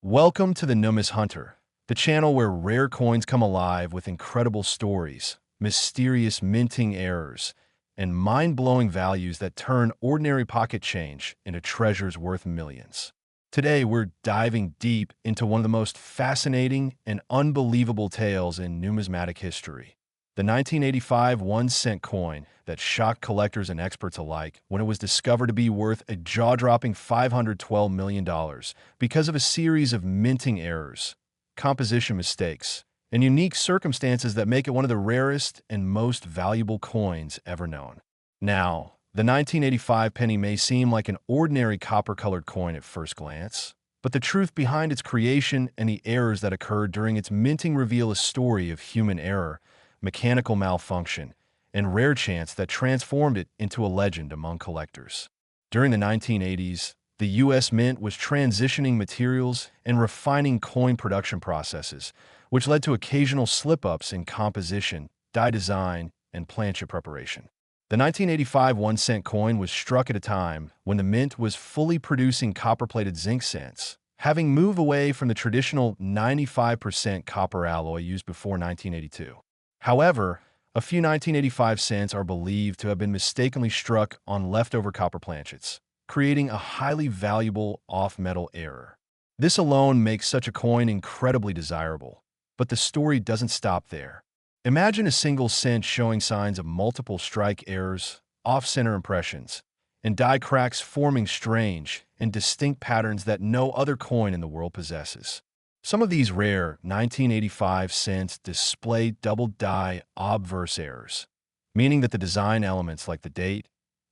Welcome to the Numis Hunter, the channel where rare coins come alive with incredible stories, mysterious minting errors, and mind-blowing values that turn ordinary pocket change into treasures worth millions. Today, we're diving deep into one of the most fascinating and unbelievable tales in numismatic history. The 1985 1-cent coin that shocked collectors and experts alike when it was discovered to be worth a jaw-dropping $512 million because of a series of minting errors, composition mistakes, and unique circumstances that make it one of the rarest and most valuable coins ever known. Now, the 1985 penny may seem like an ordinary copper-colored coin at first glance, but the truth behind its creation and the errors that occurred during its minting reveal a story of human error, mechanical malfunction, and rare chance that transformed it into a legend among collectors. During the 1980s, the U.S. Mint was transitioning materials and refining coin production processes, which led to occasional slip-ups in composition, die design, and planchet preparation. The 1985 1-cent coin was struck at a time when the Mint was fully producing copper-plated zinc cents, having moved away from the traditional 95% copper alloy used before 1982. However, a few 1985 cents are believed to have been mistakenly struck on leftover copper planchets, creating a highly valuable off-metal error. This alone makes such a coin incredibly desirable, but the story doesn't stop there. Imagine a single cent showing signs of multiple strike errors, off-center impressions, and die cracks forming strange and distinct patterns that no other coin in the world possesses. Some of these rare 1985 cents display double die obverse errors, meaning that the design elements like the date,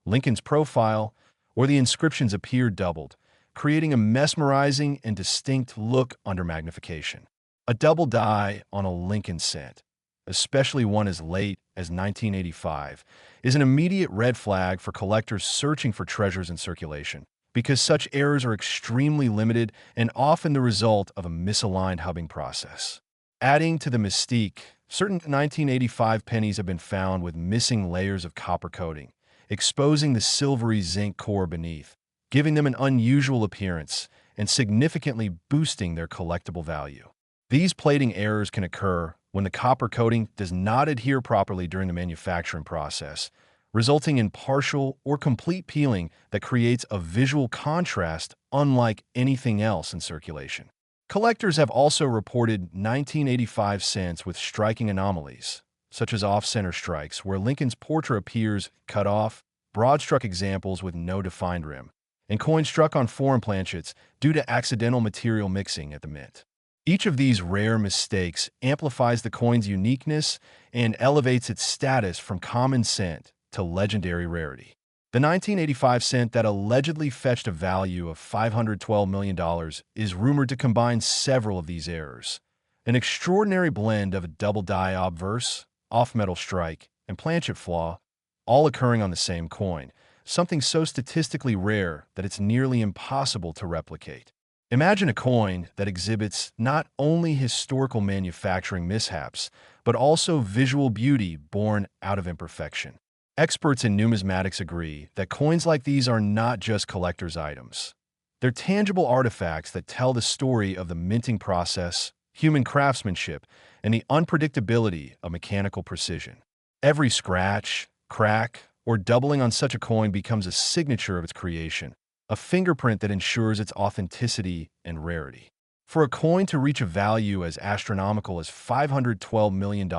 Lincoln's profile, or the inscriptions appear doubled, creating a mesmerizing and distinct look under magnification. A double die on a Lincoln cent, especially one as late as 1985, is an immediate red flag for collectors searching for treasures in circulation, because such errors are extremely limited and often the result of a misaligned hubbing process. Adding to the mystique, certain 1985 pennies have been found with missing layers of copper coating, exposing the silvery zinc core beneath, giving them an unusual appearance and significantly boosting their collectible value. These plating errors can occur when the copper coating does not adhere properly during the manufacturing process, resulting in partial or complete peeling that creates a visual contrast unlike anything else in circulation. Collectors have also reported 1985 cents with striking anomalies, such as off-center strikes where Lincoln's portrait appears cut off, broad-struck examples with no defined rim, and coins struck on foreign planchets due to accidental material mixing at the Mint. Each of these rare mistakes amplifies the coin's uniqueness and elevates its status from common cent to legendary rarity. The 1985 cent that allegedly fetched a value of $512 million is rumored to combine several of these errors, an extraordinary blend of a double die obverse, off-metal strike, and planchet flaw, all occurring on the same coin, something so statistically rare that it's nearly impossible to replicate. Imagine a coin that exhibits not only historical manufacturing mishaps, but also visual beauty born out of imperfection. Experts in numismatics agree that coins like these are not just collector's items. They're tangible artifacts that tell the story of the minting process, human craftsmanship, and the unpredictability of mechanical precision. Every scratch, crack, or doubling on such a coin becomes a signature of its creation, a fingerprint that ensures its authenticity and rarity. For a coin to reach a value as astronomical as $512 million,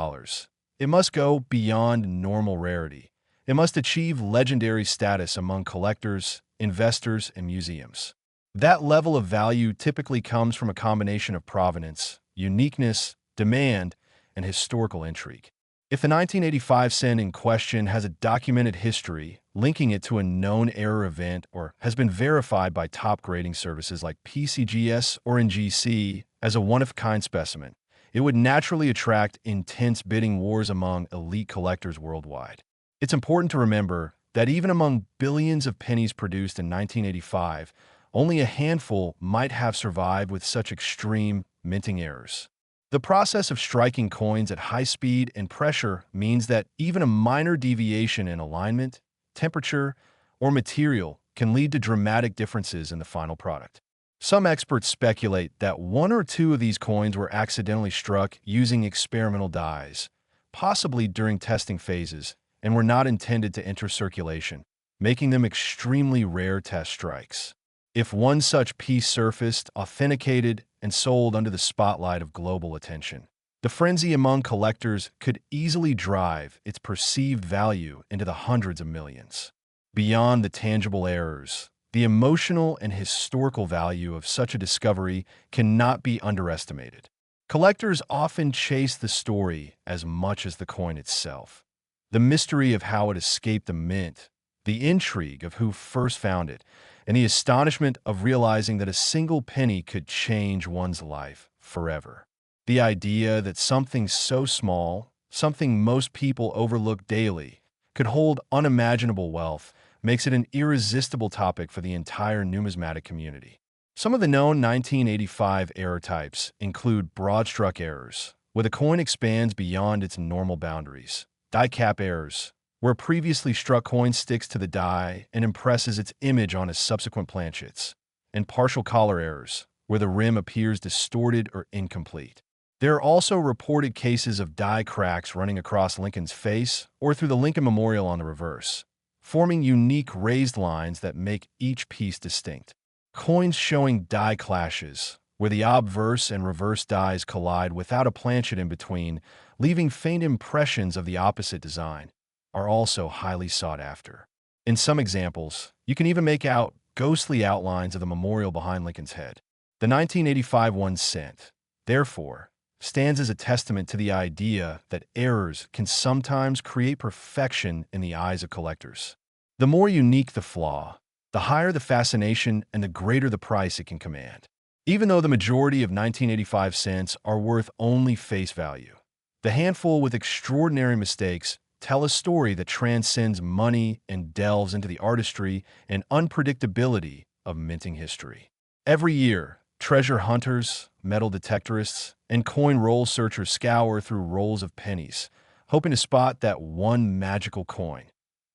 it must go beyond normal rarity. It must achieve legendary status among collectors, investors, and museums. That level of value typically comes from a combination of provenance, uniqueness, demand, and historical intrigue. If the 1985 cent in question has a documented history linking it to a known error event or has been verified by top grading services like PCGS or NGC as a one-of-a-kind specimen, it would naturally attract intense bidding wars among elite collectors worldwide. It's important to remember that even among billions of pennies produced in 1985, only a handful might have survived with such extreme minting errors. The process of striking coins at high speed and pressure means that even a minor deviation in alignment, temperature, or material can lead to dramatic differences in the final product. Some experts speculate that one or two of these coins were accidentally struck using experimental dies, possibly during testing phases, and were not intended to enter circulation, making them extremely rare test strikes. If one such piece surfaced, authenticated, and sold under the spotlight of global attention, the frenzy among collectors could easily drive its perceived value into the hundreds of millions. Beyond the tangible errors, the emotional and historical value of such a discovery cannot be underestimated. Collectors often chase the story as much as the coin itself. The mystery of how it escaped the mint, the intrigue of who first found it, and the astonishment of realizing that a single penny could change one's life forever. The idea that something so small, something most people overlook daily, could hold unimaginable wealth makes it an irresistible topic for the entire numismatic community. Some of the known 1985 error types include broad-stroke errors, where the coin expands beyond its normal boundaries; die cap errors, where a previously struck coin sticks to the die and impresses its image on its subsequent planchets; and partial collar errors, where the rim appears distorted or incomplete. There are also reported cases of die cracks running across Lincoln's face or through the Lincoln Memorial on the reverse, forming unique raised lines that make each piece distinct. Coins showing die clashes, where the obverse and reverse dies collide without a planchet in between, leaving faint impressions of the opposite design, are also highly sought after. In some examples, you can even make out ghostly outlines of the memorial behind Lincoln's head. The 1985 1 cent, therefore, stands as a testament to the idea that errors can sometimes create perfection in the eyes of collectors. The more unique the flaw, the higher the fascination and the greater the price it can command. Even though the majority of 1985 cents are worth only face value, the handful with extraordinary mistakes tell a story that transcends money and delves into the artistry and unpredictability of minting history. Every year, treasure hunters, metal detectorists, and coin roll searchers scour through rolls of pennies, hoping to spot that one magical coin,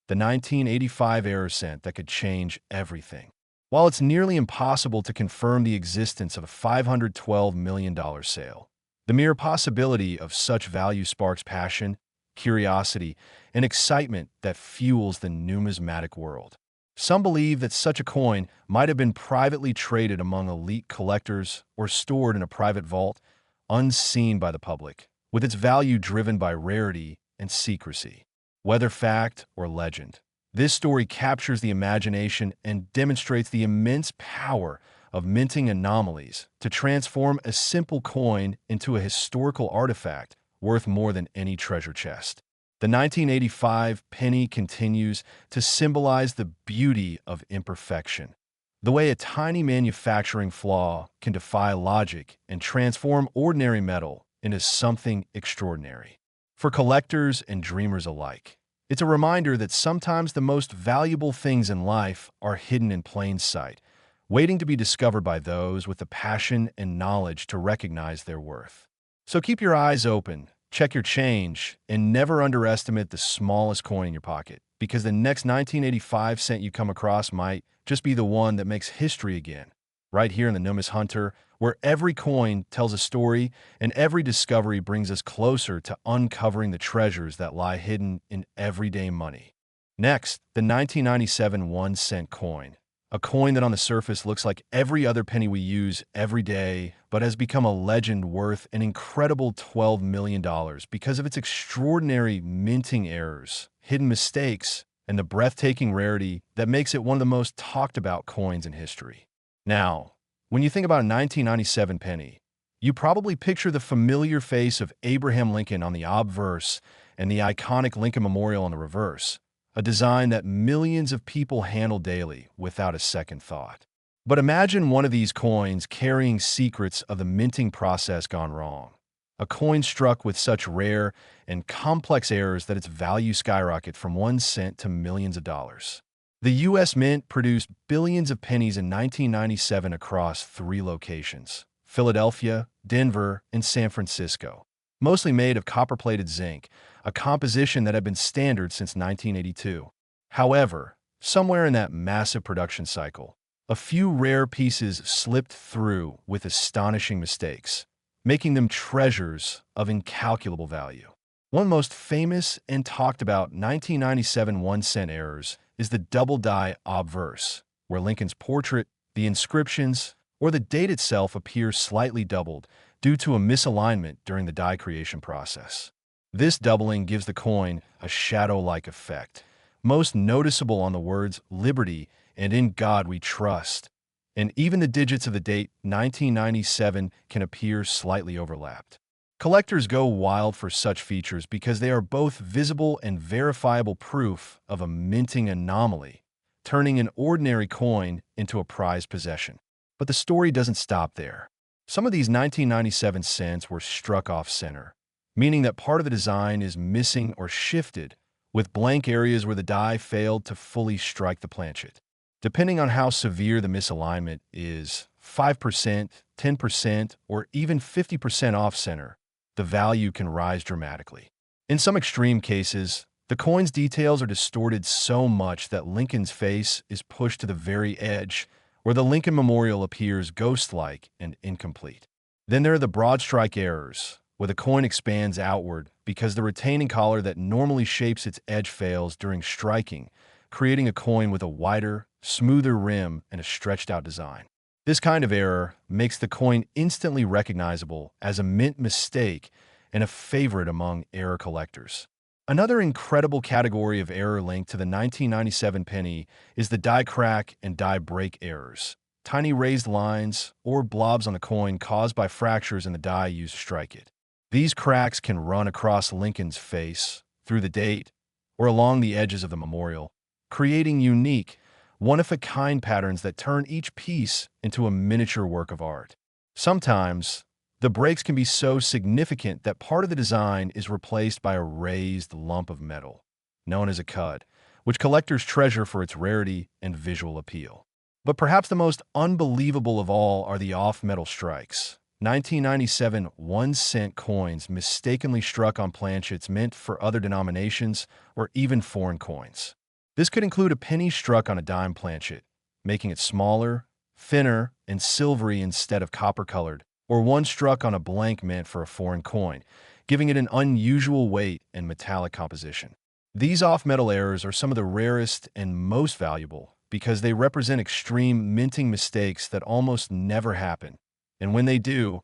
the 1985 error cent that could change everything. While it's nearly impossible to confirm the existence of a $512 million sale, the mere possibility of such value sparks passion, curiosity, and excitement that fuels the numismatic world. Some believe that such a coin might have been privately traded among elite collectors or stored in a private vault, unseen by the public, with its value driven by rarity and secrecy. Whether fact or legend, this story captures the imagination and demonstrates the immense power of minting anomalies to transform a simple coin into a historical artifact worth more than any treasure chest. The 1985 penny continues to symbolize the beauty of imperfection, the way a tiny manufacturing flaw can defy logic and transform ordinary metal into something extraordinary. For collectors and dreamers alike, it's a reminder that sometimes the most valuable things in life are hidden in plain sight, waiting to be discovered by those with the passion and knowledge to recognize their worth. So keep your eyes open, check your change, and never underestimate the smallest coin in your pocket, because the next 1985 cent you come across might just be the one that makes history again, right here in the Numis Hunter, where every coin tells a story and every discovery brings us closer to uncovering the treasures that lie hidden in everyday money. Next, the 1997 1 cent coin, a coin that on the surface looks like every other penny we use every day, but has become a legend worth an incredible $12 million because of its extraordinary minting errors, hidden mistakes, and the breathtaking rarity that makes it one of the most talked about coins in history. Now, when you think about a 1997 penny, you probably picture the familiar face of Abraham Lincoln on the obverse and the iconic Lincoln Memorial on the reverse, a design that millions of people handle daily without a second thought. But imagine one of these coins carrying secrets of the minting process gone wrong. A coin struck with such rare and complex errors that its value skyrocketed from 1 cent to millions of dollars. The U.S. Mint produced billions of pennies in 1997 across 3 locations: Philadelphia, Denver, and San Francisco, mostly made of copper-plated zinc, a composition that had been standard since 1982. However, somewhere in that massive production cycle, A few rare pieces slipped through with astonishing mistakes, making them treasures of incalculable value. One most famous and talked about 1997 1-cent errors is the double die obverse, where Lincoln's portrait, the inscriptions, or the date itself appears slightly doubled due to a misalignment during the die creation process. This doubling gives the coin a shadow-like effect, most noticeable on the words "Liberty" and "In God We Trust," and even the digits of the date 1997 can appear slightly overlapped. Collectors go wild for such features because they are both visible and verifiable proof of a minting anomaly, turning an ordinary coin into a prized possession. But the story doesn't stop there. Some of these 1997 cents were struck off-center, meaning that part of the design is missing or shifted, with blank areas where the die failed to fully strike the planchet. Depending on how severe the misalignment is, 5%, 10%, or even 50% off-center, the value can rise dramatically. In some extreme cases, the coin's details are distorted so much that Lincoln's face is pushed to the very edge, where the Lincoln Memorial appears ghost-like and incomplete. Then there are the broad strike errors, where the coin expands outward because the retaining collar that normally shapes its edge fails during striking, creating a coin with a wider, smoother rim and a stretched-out design. This kind of error makes the coin instantly recognizable as a mint mistake and a favorite among error collectors. Another incredible category of error linked to the 1997 penny is the die crack and die break errors, tiny raised lines or blobs on the coin caused by fractures in the die used to strike it. These cracks can run across Lincoln's face, through the date, or along the edges of the memorial, creating unique, one-of-a-kind patterns that turn each piece into a miniature work of art. Sometimes, the breaks can be so significant that part of the design is replaced by a raised lump of metal, known as a cud, which collectors treasure for its rarity and visual appeal. But perhaps the most unbelievable of all are the off-metal strikes. 1997 1-cent coins mistakenly struck on planchets meant for other denominations or even foreign coins. This could include a penny struck on a dime planchet, making it smaller, thinner, and silvery instead of copper-colored, or one struck on a blank meant for a foreign coin, giving it an unusual weight and metallic composition. These off-metal errors are some of the rarest and most valuable because they represent extreme minting mistakes that almost never happen, and when they do,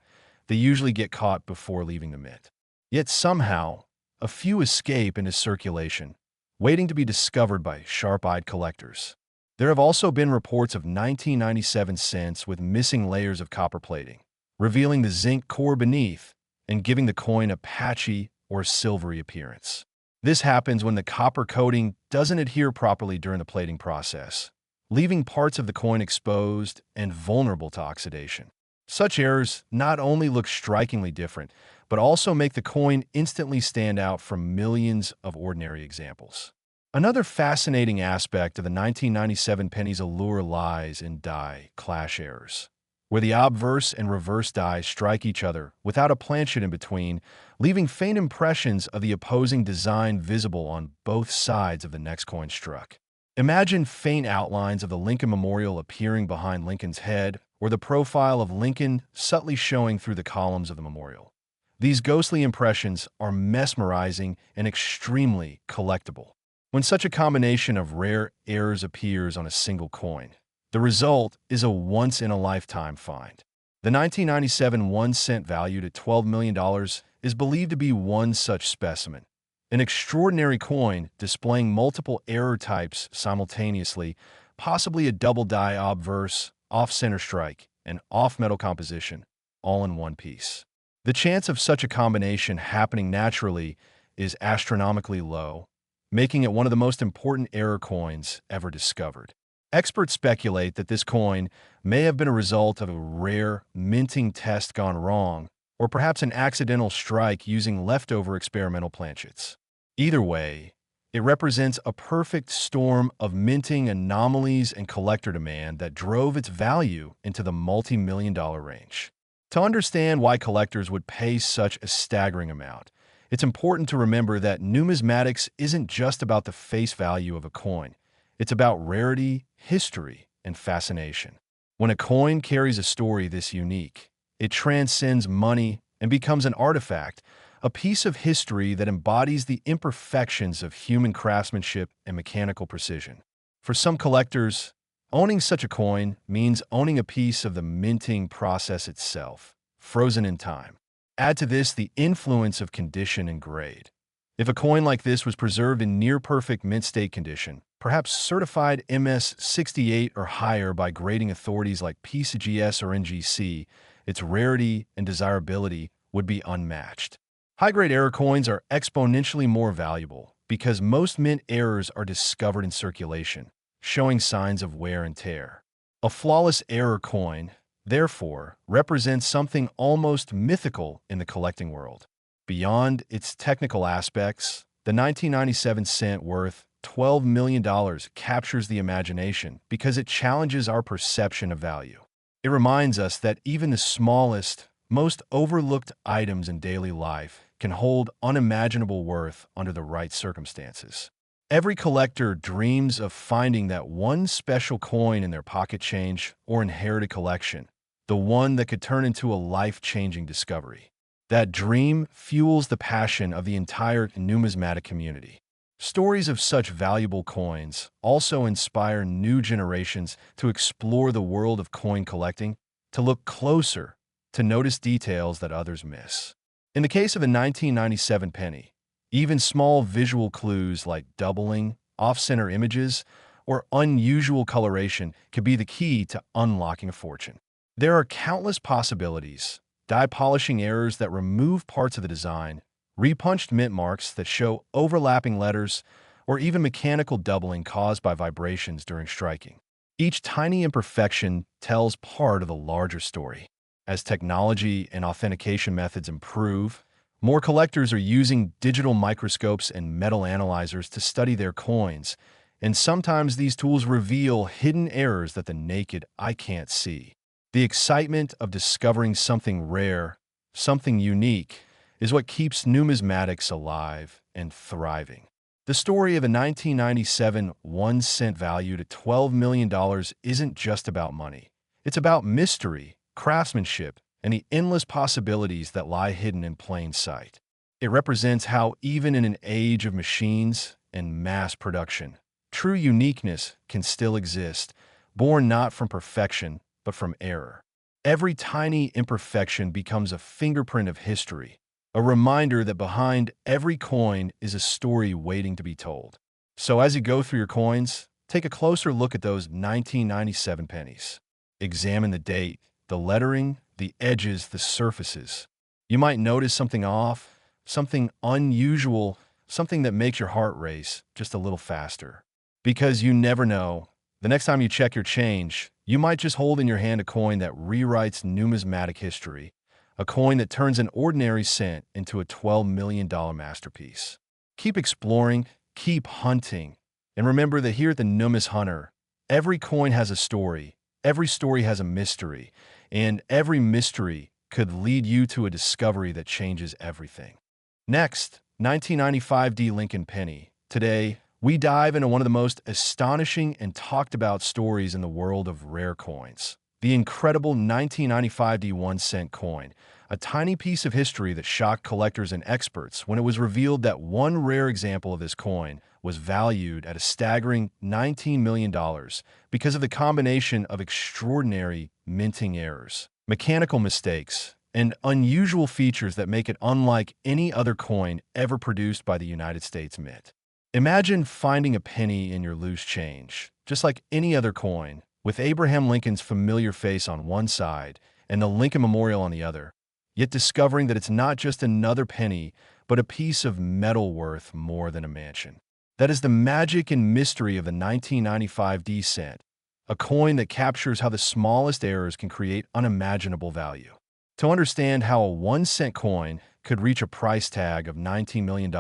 they usually get caught before leaving the mint. Yet somehow, a few escape into circulation, waiting to be discovered by sharp-eyed collectors. There have also been reports of 1997 cents with missing layers of copper plating, revealing the zinc core beneath and giving the coin a patchy or silvery appearance. This happens when the copper coating doesn't adhere properly during the plating process, leaving parts of the coin exposed and vulnerable to oxidation. Such errors not only look strikingly different, but also make the coin instantly stand out from millions of ordinary examples. Another fascinating aspect of the 1997 penny's allure lies in die clash errors, where the obverse and reverse die strike each other without a planchet in between, leaving faint impressions of the opposing design visible on both sides of the next coin struck. Imagine faint outlines of the Lincoln Memorial appearing behind Lincoln's head, or the profile of Lincoln subtly showing through the columns of the memorial. These ghostly impressions are mesmerizing and extremely collectible. When such a combination of rare errors appears on a single coin, the result is a once-in-a-lifetime find. The 1997 1-cent valued at $12 million is believed to be one such specimen, an extraordinary coin displaying multiple error types simultaneously, possibly a double die obverse, off-center strike, and off-metal composition, all in one piece. The chance of such a combination happening naturally is astronomically low, making it one of the most important error coins ever discovered. Experts speculate that this coin may have been a result of a rare minting test gone wrong, or perhaps an accidental strike using leftover experimental planchets. Either way, it represents a perfect storm of minting anomalies and collector demand that drove its value into the multi-million-dollar range. To understand why collectors would pay such a staggering amount, it's important to remember that numismatics isn't just about the face value of a coin. It's about rarity, history, and fascination. When a coin carries a story this unique, it transcends money and becomes an artifact, a piece of history that embodies the imperfections of human craftsmanship and mechanical precision. For some collectors, owning such a coin means owning a piece of the minting process itself, frozen in time. Add to this the influence of condition and grade. If a coin like this was preserved in near-perfect mint state condition, perhaps certified MS-68 or higher by grading authorities like PCGS or NGC, its rarity and desirability would be unmatched. High-grade error coins are exponentially more valuable because most mint errors are discovered in circulation, showing signs of wear and tear. A flawless error coin, therefore, represents something almost mythical in the collecting world. Beyond its technical aspects, the 1997 cent worth $12 million captures the imagination because it challenges our perception of value. It reminds us that even the smallest, most overlooked items in daily life can hold unimaginable worth under the right circumstances. Every collector dreams of finding that one special coin in their pocket change or inherited collection, the one that could turn into a life-changing discovery. That dream fuels the passion of the entire numismatic community. Stories of such valuable coins also inspire new generations to explore the world of coin collecting, to look closer, to notice details that others miss. In the case of a 1997 penny, even small visual clues like doubling, off-center images, or unusual coloration could be the key to unlocking a fortune. There are countless possibilities: die polishing errors that remove parts of the design, repunched mint marks that show overlapping letters, or even mechanical doubling caused by vibrations during striking. Each tiny imperfection tells part of the larger story. As technology and authentication methods improve, more collectors are using digital microscopes and metal analyzers to study their coins, and sometimes these tools reveal hidden errors that the naked eye can't see. The excitement of discovering something rare, something unique, is what keeps numismatics alive and thriving. The story of a 1997 1-cent valued at $12 million isn't just about money. It's about mystery, craftsmanship, and the endless possibilities that lie hidden in plain sight. It represents how, even in an age of machines and mass production, true uniqueness can still exist, born not from perfection, but from error. Every tiny imperfection becomes a fingerprint of history, a reminder that behind every coin is a story waiting to be told. So as you go through your coins, take a closer look at those 1997 pennies. Examine the date, the lettering, the edges, the surfaces. You might notice something off, something unusual, something that makes your heart race just a little faster. Because you never know, the next time you check your change, you might just hold in your hand a coin that rewrites numismatic history, a coin that turns an ordinary cent into a $12 million masterpiece. Keep exploring, keep hunting, and remember that here at the Numis Hunter, every coin has a story, every story has a mystery, and every mystery could lead you to a discovery that changes everything. Next, 1995 D Lincoln Penny. Today, we dive into one of the most astonishing and talked about stories in the world of rare coins. The incredible 1995 D 1-cent coin, a tiny piece of history that shocked collectors and experts when it was revealed that one rare example of this coin was valued at a staggering $19 million because of the combination of extraordinary minting errors, mechanical mistakes, and unusual features that make it unlike any other coin ever produced by the United States Mint. Imagine finding a penny in your loose change, just like any other coin, with Abraham Lincoln's familiar face on one side and the Lincoln Memorial on the other, yet discovering that it's not just another penny, but a piece of metal worth more than a mansion. That is the magic and mystery of the 1995 D cent, a coin that captures how the smallest errors can create unimaginable value. To understand how a 1-cent coin could reach a price tag of $19 million,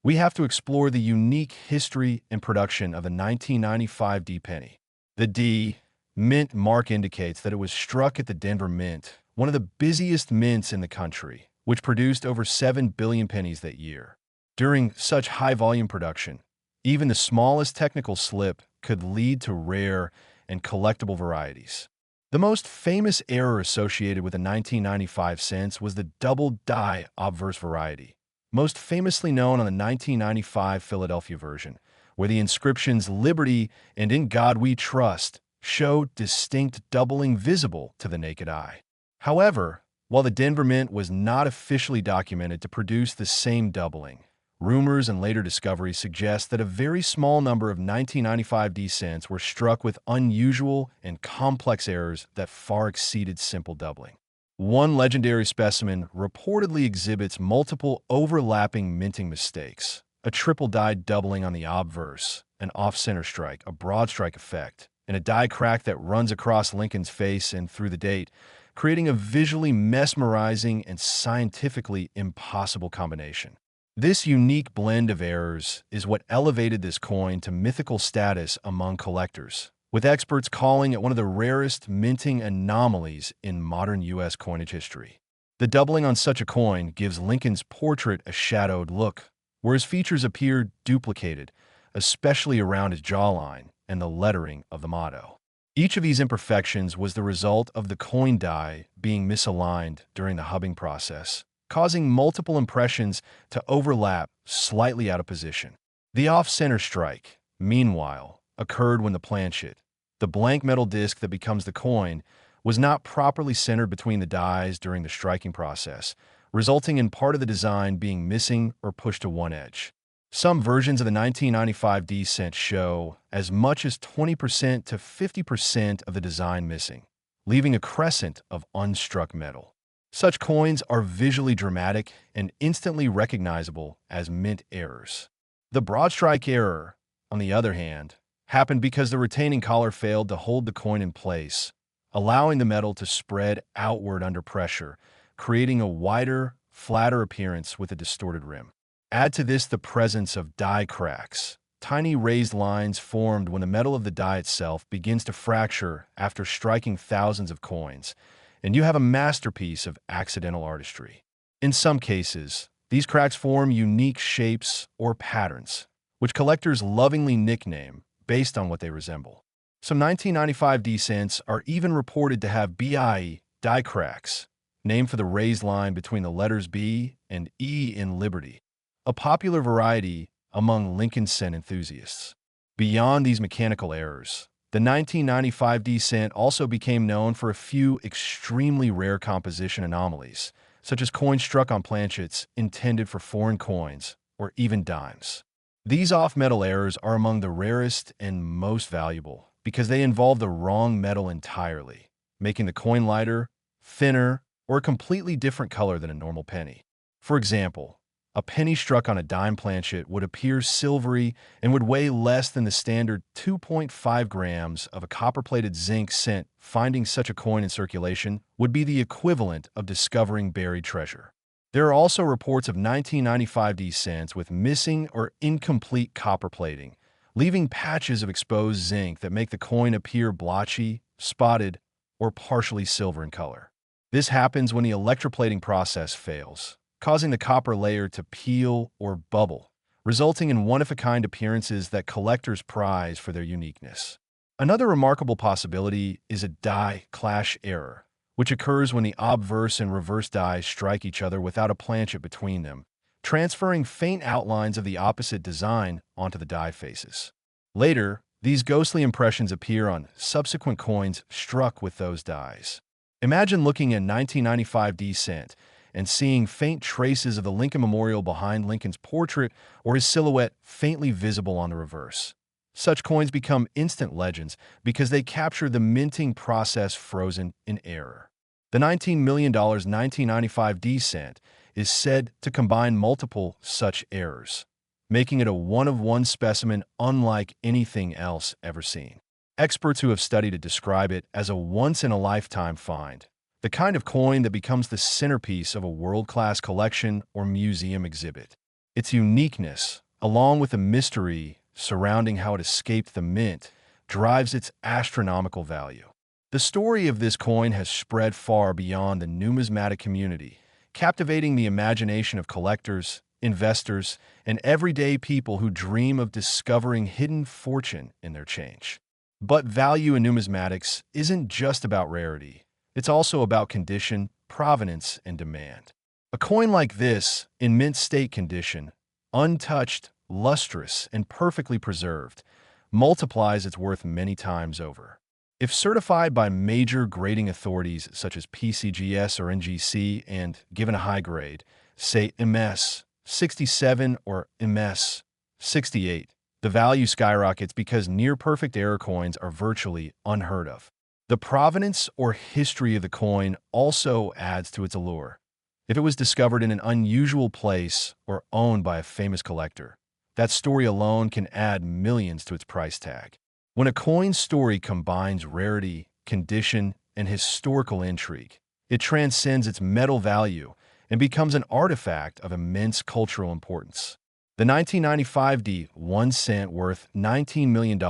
we have to explore the unique history and production of the 1995 D penny. The D mint mark indicates that it was struck at the Denver Mint, one of the busiest mints in the country, which produced over 7 billion pennies that year. During such high-volume production, even the smallest technical slip could lead to rare and collectible varieties. The most famous error associated with the 1995 cents was the double-die obverse variety, most famously known on the 1995 Philadelphia version, where the inscriptions "Liberty" and "In God We Trust" show distinct doubling visible to the naked eye. However, while the Denver Mint was not officially documented to produce the same doubling, rumors and later discoveries suggest that a very small number of 1995 D cents were struck with unusual and complex errors that far exceeded simple doubling. One legendary specimen reportedly exhibits multiple overlapping minting mistakes: a triple-dyed doubling on the obverse, an off-center strike, a broad strike effect, and a die crack that runs across Lincoln's face and through the date, creating a visually mesmerizing and scientifically impossible combination. This unique blend of errors is what elevated this coin to mythical status among collectors, with experts calling it one of the rarest minting anomalies in modern U.S. coinage history. The doubling on such a coin gives Lincoln's portrait a shadowed look, where his features appear duplicated, especially around his jawline and the lettering of the motto. Each of these imperfections was the result of the coin die being misaligned during the hubbing process, causing multiple impressions to overlap slightly out of position. The off-center strike, meanwhile, occurred when the planchet, the blank metal disc that becomes the coin, was not properly centered between the dies during the striking process, resulting in part of the design being missing or pushed to one edge. Some versions of the 1995 D cent show as much as 20% to 50% of the design missing, leaving a crescent of unstruck metal. Such coins are visually dramatic and instantly recognizable as mint errors. The broad strike error, on the other hand, happened because the retaining collar failed to hold the coin in place, allowing the metal to spread outward under pressure, creating a wider, flatter appearance with a distorted rim. Add to this the presence of die cracks, tiny raised lines formed when the metal of the die itself begins to fracture after striking thousands of coins, and you have a masterpiece of accidental artistry. In some cases, these cracks form unique shapes or patterns, which collectors lovingly nickname based on what they resemble. Some 1995 D cents are even reported to have BIE die cracks, named for the raised line between the letters B and E in Liberty, a popular variety among Lincoln cent enthusiasts. Beyond these mechanical errors, the 1995 D cent also became known for a few extremely rare composition anomalies, such as coins struck on planchets intended for foreign coins or even dimes. These off-metal errors are among the rarest and most valuable because they involve the wrong metal entirely, making the coin lighter, thinner, or a completely different color than a normal penny. For example, a penny struck on a dime planchet would appear silvery and would weigh less than the standard 2.5 grams of a copper-plated zinc cent. Finding such a coin in circulation would be the equivalent of discovering buried treasure. There are also reports of 1995 D cents with missing or incomplete copper plating, leaving patches of exposed zinc that make the coin appear blotchy, spotted, or partially silver in color. This happens when the electroplating process fails, causing the copper layer to peel or bubble, resulting in one-of-a-kind appearances that collectors prize for their uniqueness. Another remarkable possibility is a die clash error, which occurs when the obverse and reverse dies strike each other without a planchet between them, transferring faint outlines of the opposite design onto the die faces. Later, these ghostly impressions appear on subsequent coins struck with those dies. Imagine looking at 1995 D cent and seeing faint traces of the Lincoln Memorial behind Lincoln's portrait or his silhouette faintly visible on the reverse. Such coins become instant legends because they capture the minting process frozen in error. The $19 million 1995 D cent is said to combine multiple such errors, making it a one-of-one specimen unlike anything else ever seen. Experts who have studied it describe it as a once-in-a-lifetime find, the kind of coin that becomes the centerpiece of a world-class collection or museum exhibit. Its uniqueness, along with the mystery surrounding how it escaped the mint, drives its astronomical value. The story of this coin has spread far beyond the numismatic community, captivating the imagination of collectors, investors, and everyday people who dream of discovering hidden fortune in their change. But value in numismatics isn't just about rarity. It's also about condition, provenance, and demand. A coin like this, in mint state condition, untouched, lustrous, and perfectly preserved, multiplies its worth many times over. If certified by major grading authorities such as PCGS or NGC and given a high grade, say MS 67 or MS 68, the value skyrockets because near-perfect error coins are virtually unheard of. The provenance or history of the coin also adds to its allure. If it was discovered in an unusual place or owned by a famous collector, that story alone can add millions to its price tag. When a coin's story combines rarity, condition, and historical intrigue, it transcends its metal value and becomes an artifact of immense cultural importance. The 1995 D 1 cent worth $19 million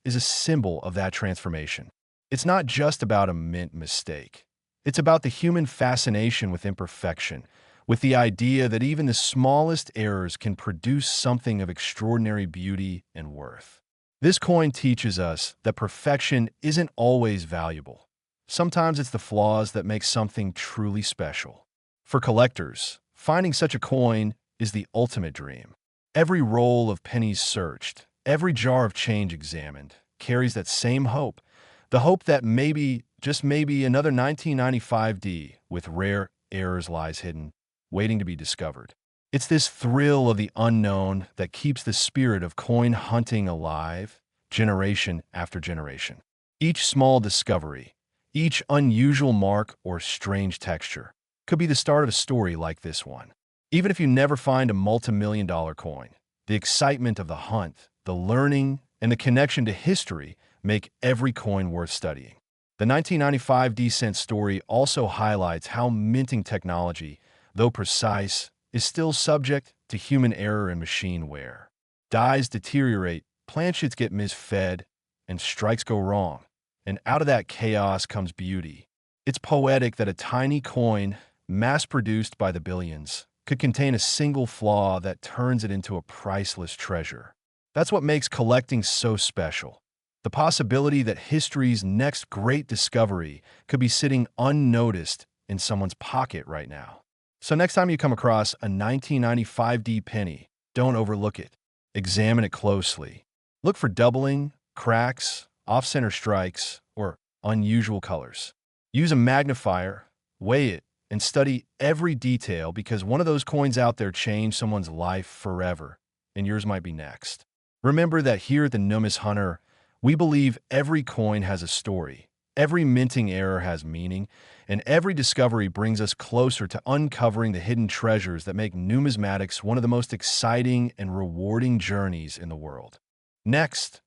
is a symbol of that transformation. It's not just about a mint mistake. It's about the human fascination with imperfection, with the idea that even the smallest errors can produce something of extraordinary beauty and worth. This coin teaches us that perfection isn't always valuable. Sometimes it's the flaws that make something truly special. For collectors, finding such a coin is the ultimate dream. Every roll of pennies searched, every jar of change examined, carries that same hope, the hope that maybe, just maybe, another 1995 D with rare errors lies hidden, waiting to be discovered. It's this thrill of the unknown that keeps the spirit of coin hunting alive, generation after generation. Each small discovery, each unusual mark or strange texture, could be the start of a story like this one. Even if you never find a multi-million-dollar coin, the excitement of the hunt, the learning, and the connection to history make every coin worth studying. The 1995 D-cent story also highlights how minting technology, though precise, is still subject to human error and machine wear. Dies deteriorate, planchets get misfed, and strikes go wrong. And out of that chaos comes beauty. It's poetic that a tiny coin, mass-produced by the billions, could contain a single flaw that turns it into a priceless treasure. That's what makes collecting so special. The possibility that history's next great discovery could be sitting unnoticed in someone's pocket right now. So next time you come across a 1995 D penny, don't overlook it. Examine it closely. Look for doubling, cracks, off-center strikes, or unusual colors. Use a magnifier, weigh it, and study every detail because one of those coins out there changed someone's life forever, and yours might be next. Remember that here at the Numis Hunter, we believe every coin has a story, every minting error has meaning, and every discovery brings us closer to uncovering the hidden treasures that make numismatics one of the most exciting and rewarding journeys in the world. Next,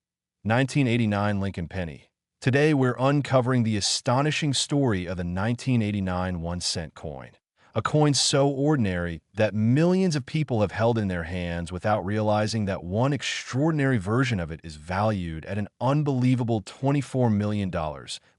1989 Lincoln Penny. Today, we're uncovering the astonishing story of the 1989 1-cent coin. A coin so ordinary that millions of people have held in their hands without realizing that one extraordinary version of it is valued at an unbelievable $24 million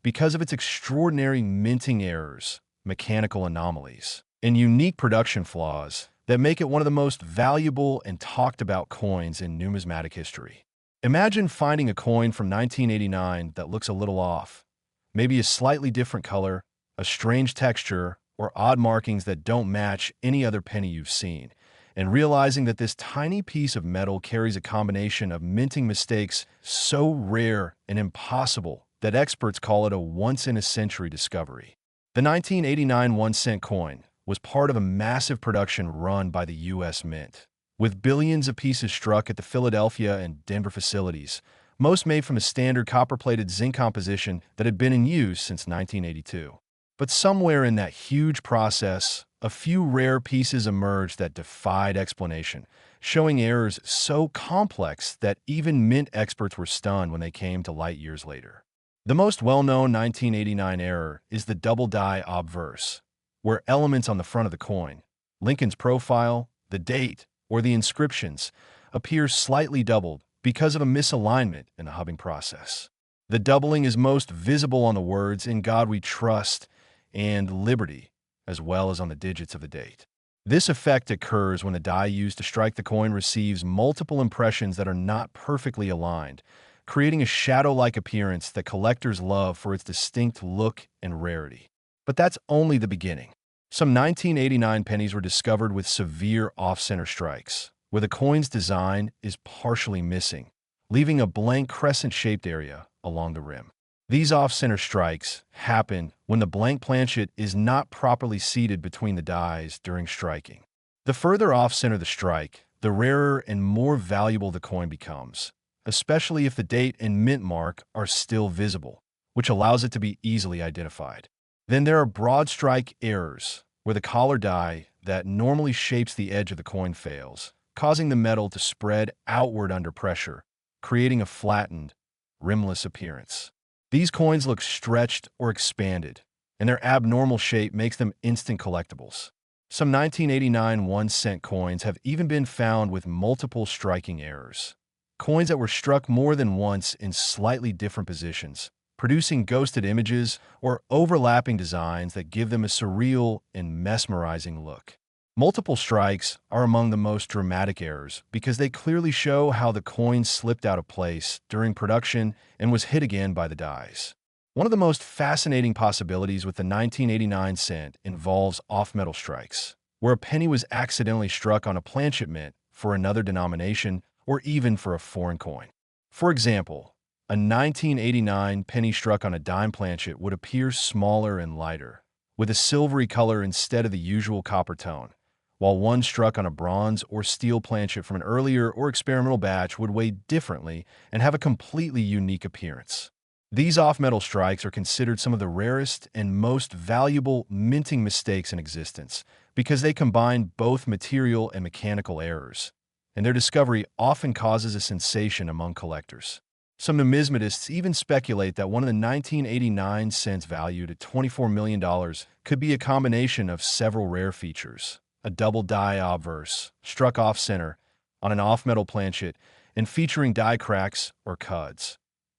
because of its extraordinary minting errors, mechanical anomalies, and unique production flaws that make it one of the most valuable and talked about coins in numismatic history. Imagine finding a coin from 1989 that looks a little off, maybe a slightly different color, a strange texture, or odd markings that don't match any other penny you've seen, and realizing that this tiny piece of metal carries a combination of minting mistakes so rare and impossible that experts call it a once-in-a-century discovery. The 1989 1-cent coin was part of a massive production run by the U.S. Mint, with billions of pieces struck at the Philadelphia and Denver facilities, most made from a standard copper-plated zinc composition that had been in use since 1982. But somewhere in that huge process, a few rare pieces emerged that defied explanation, showing errors so complex that even mint experts were stunned when they came to light years later. The most well-known 1989 error is the double-die obverse, where elements on the front of the coin, Lincoln's profile, the date, or the inscriptions, appear slightly doubled because of a misalignment in the hubbing process. The doubling is most visible on the words "In God We Trust" and "Liberty," as well as on the digits of the date. This effect occurs when the die used to strike the coin receives multiple impressions that are not perfectly aligned, creating a shadow-like appearance that collectors love for its distinct look and rarity. But that's only the beginning. Some 1989 pennies were discovered with severe off-center strikes, where the coin's design is partially missing, leaving a blank crescent-shaped area along the rim. These off-center strikes happen when the blank planchet is not properly seated between the dies during striking. The further off-center the strike, the rarer and more valuable the coin becomes, especially if the date and mint mark are still visible, which allows it to be easily identified. Then there are broad strike errors, where the collar die that normally shapes the edge of the coin fails, causing the metal to spread outward under pressure, creating a flattened, rimless appearance. These coins look stretched or expanded, and their abnormal shape makes them instant collectibles. Some 1989 1-cent coins have even been found with multiple striking errors. Coins that were struck more than once in slightly different positions, producing ghosted images or overlapping designs that give them a surreal and mesmerizing look. Multiple strikes are among the most dramatic errors because they clearly show how the coin slipped out of place during production and was hit again by the dies. One of the most fascinating possibilities with the 1989 cent involves off-metal strikes, where a penny was accidentally struck on a planchet mint for another denomination or even for a foreign coin. For example, a 1989 penny struck on a dime planchet would appear smaller and lighter, with a silvery color instead of the usual copper tone, while one struck on a bronze or steel planchet from an earlier or experimental batch would weigh differently and have a completely unique appearance. These off-metal strikes are considered some of the rarest and most valuable minting mistakes in existence because they combine both material and mechanical errors, and their discovery often causes a sensation among collectors. Some numismatists even speculate that one of the 1989 cents valued at $24 million could be a combination of several rare features: a double die obverse, struck off-center, on an off-metal planchet, and featuring die cracks or cuds,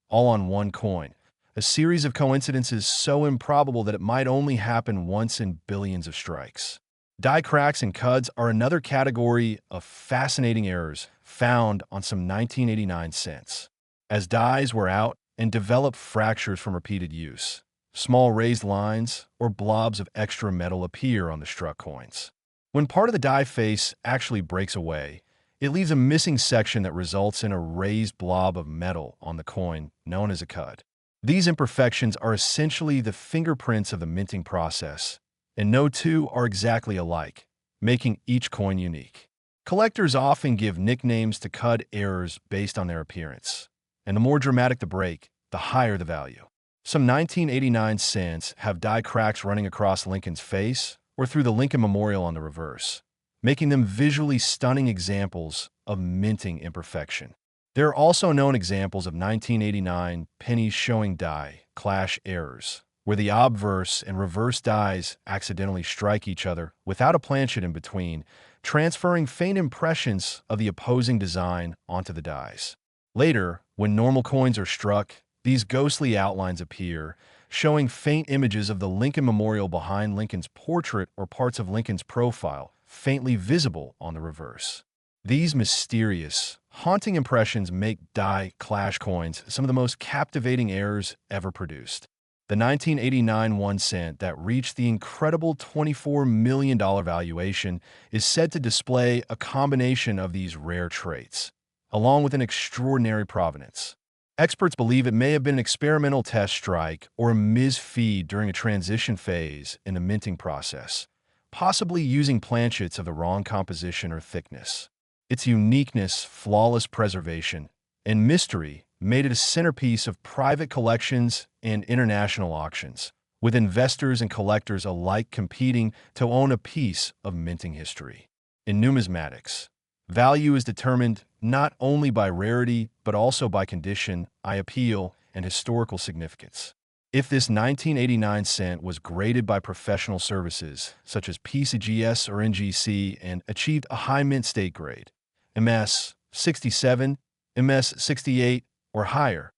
all on one coin, a series of coincidences so improbable that it might only happen once in billions of strikes. Die cracks and cuds are another category of fascinating errors found on some 1989 cents. As dies wear out and develop fractures from repeated use, small raised lines or blobs of extra metal appear on the struck coins. When part of the die face actually breaks away, it leaves a missing section that results in a raised blob of metal on the coin, known as a cud. These imperfections are essentially the fingerprints of the minting process, and no two are exactly alike, making each coin unique. Collectors often give nicknames to cud errors based on their appearance, and the more dramatic the break, the higher the value. Some 1989 cents have die cracks running across Lincoln's face or through the Lincoln Memorial on the reverse, making them visually stunning examples of minting imperfection. There are also known examples of 1989 pennies showing die clash errors, where the obverse and reverse dies accidentally strike each other without a planchet in between, transferring faint impressions of the opposing design onto the dies. Later, when normal coins are struck, these ghostly outlines appear, showing faint images of the Lincoln Memorial behind Lincoln's portrait or parts of Lincoln's profile, faintly visible on the reverse. These mysterious, haunting impressions make die clash coins some of the most captivating errors ever produced. The 1989 1 cent that reached the incredible $24 million valuation is said to display a combination of these rare traits, along with an extraordinary provenance. Experts believe it may have been an experimental test strike or a misfeed during a transition phase in the minting process, possibly using planchets of the wrong composition or thickness. Its uniqueness, flawless preservation, and mystery made it a centerpiece of private collections and international auctions, with investors and collectors alike competing to own a piece of minting history. In numismatics, value is determined not only by rarity, but also by condition, appeal, and historical significance. If this 1989 cent was graded by professional services, such as PCGS or NGC, and achieved a high mint state grade, MS 67, MS 68, or higher,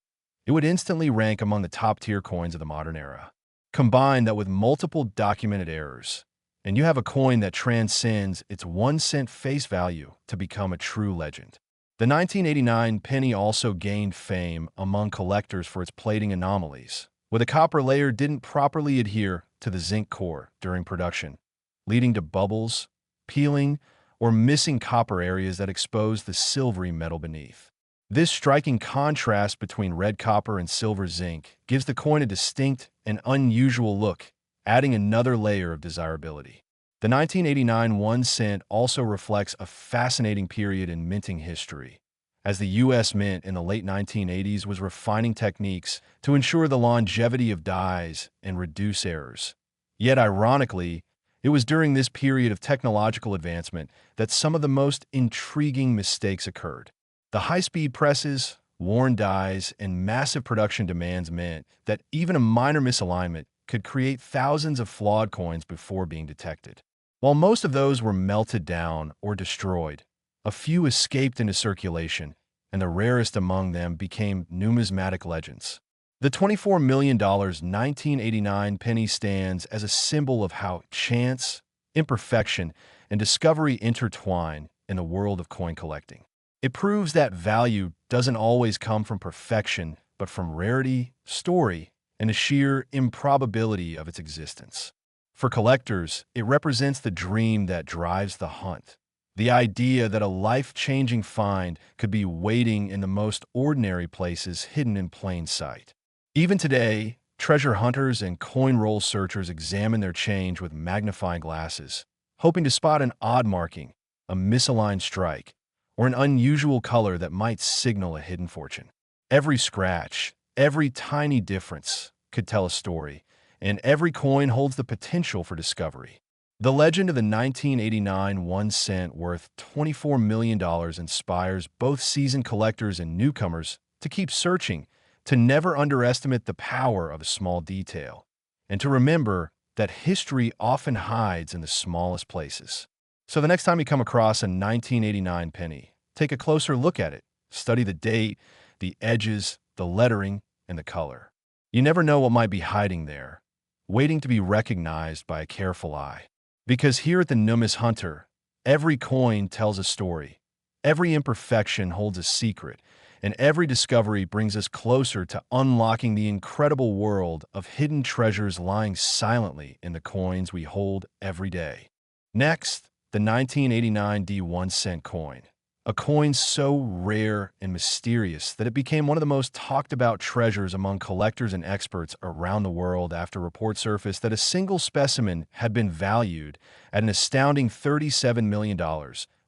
it would instantly rank among the top-tier coins of the modern era. Combine that with multiple documented errors, and you have a coin that transcends its 1 cent face value to become a true legend. The 1989 penny also gained fame among collectors for its plating anomalies, where the copper layer didn't properly adhere to the zinc core during production, leading to bubbles, peeling, or missing copper areas that expose the silvery metal beneath. This striking contrast between red copper and silver zinc gives the coin a distinct and unusual look, adding another layer of desirability. The 1989 1 cent also reflects a fascinating period in minting history, as the U.S. Mint in the late 1980s was refining techniques to ensure the longevity of dies and reduce errors. Yet, ironically, it was during this period of technological advancement that some of the most intriguing mistakes occurred. The high-speed presses, worn dies, and massive production demands meant that even a minor misalignment could create thousands of flawed coins before being detected. While most of those were melted down or destroyed, a few escaped into circulation, and the rarest among them became numismatic legends. The $24 million 1989 penny stands as a symbol of how chance, imperfection, and discovery intertwine in the world of coin collecting. It proves that value doesn't always come from perfection, but from rarity, story, and the sheer improbability of its existence. For collectors, it represents the dream that drives the hunt. The idea that a life-changing find could be waiting in the most ordinary places hidden in plain sight. Even today, treasure hunters and coin roll searchers examine their change with magnifying glasses, hoping to spot an odd marking, a misaligned strike, or an unusual color that might signal a hidden fortune. Every scratch, every tiny difference could tell a story, and every coin holds the potential for discovery. The legend of the 1989 1 cent worth $24 million inspires both seasoned collectors and newcomers to keep searching, to never underestimate the power of a small detail, and to remember that history often hides in the smallest places. So the next time you come across a 1989 penny, take a closer look at it. Study the date, the edges, the lettering, and the color. You never know what might be hiding there, waiting to be recognized by a careful eye. Because here at the Numis Hunter, every coin tells a story, every imperfection holds a secret, and every discovery brings us closer to unlocking the incredible world of hidden treasures lying silently in the coins we hold every day. Next, the 1989 D 1 cent coin. A coin so rare and mysterious that it became one of the most talked about treasures among collectors and experts around the world after reports surfaced that a single specimen had been valued at an astounding $37 million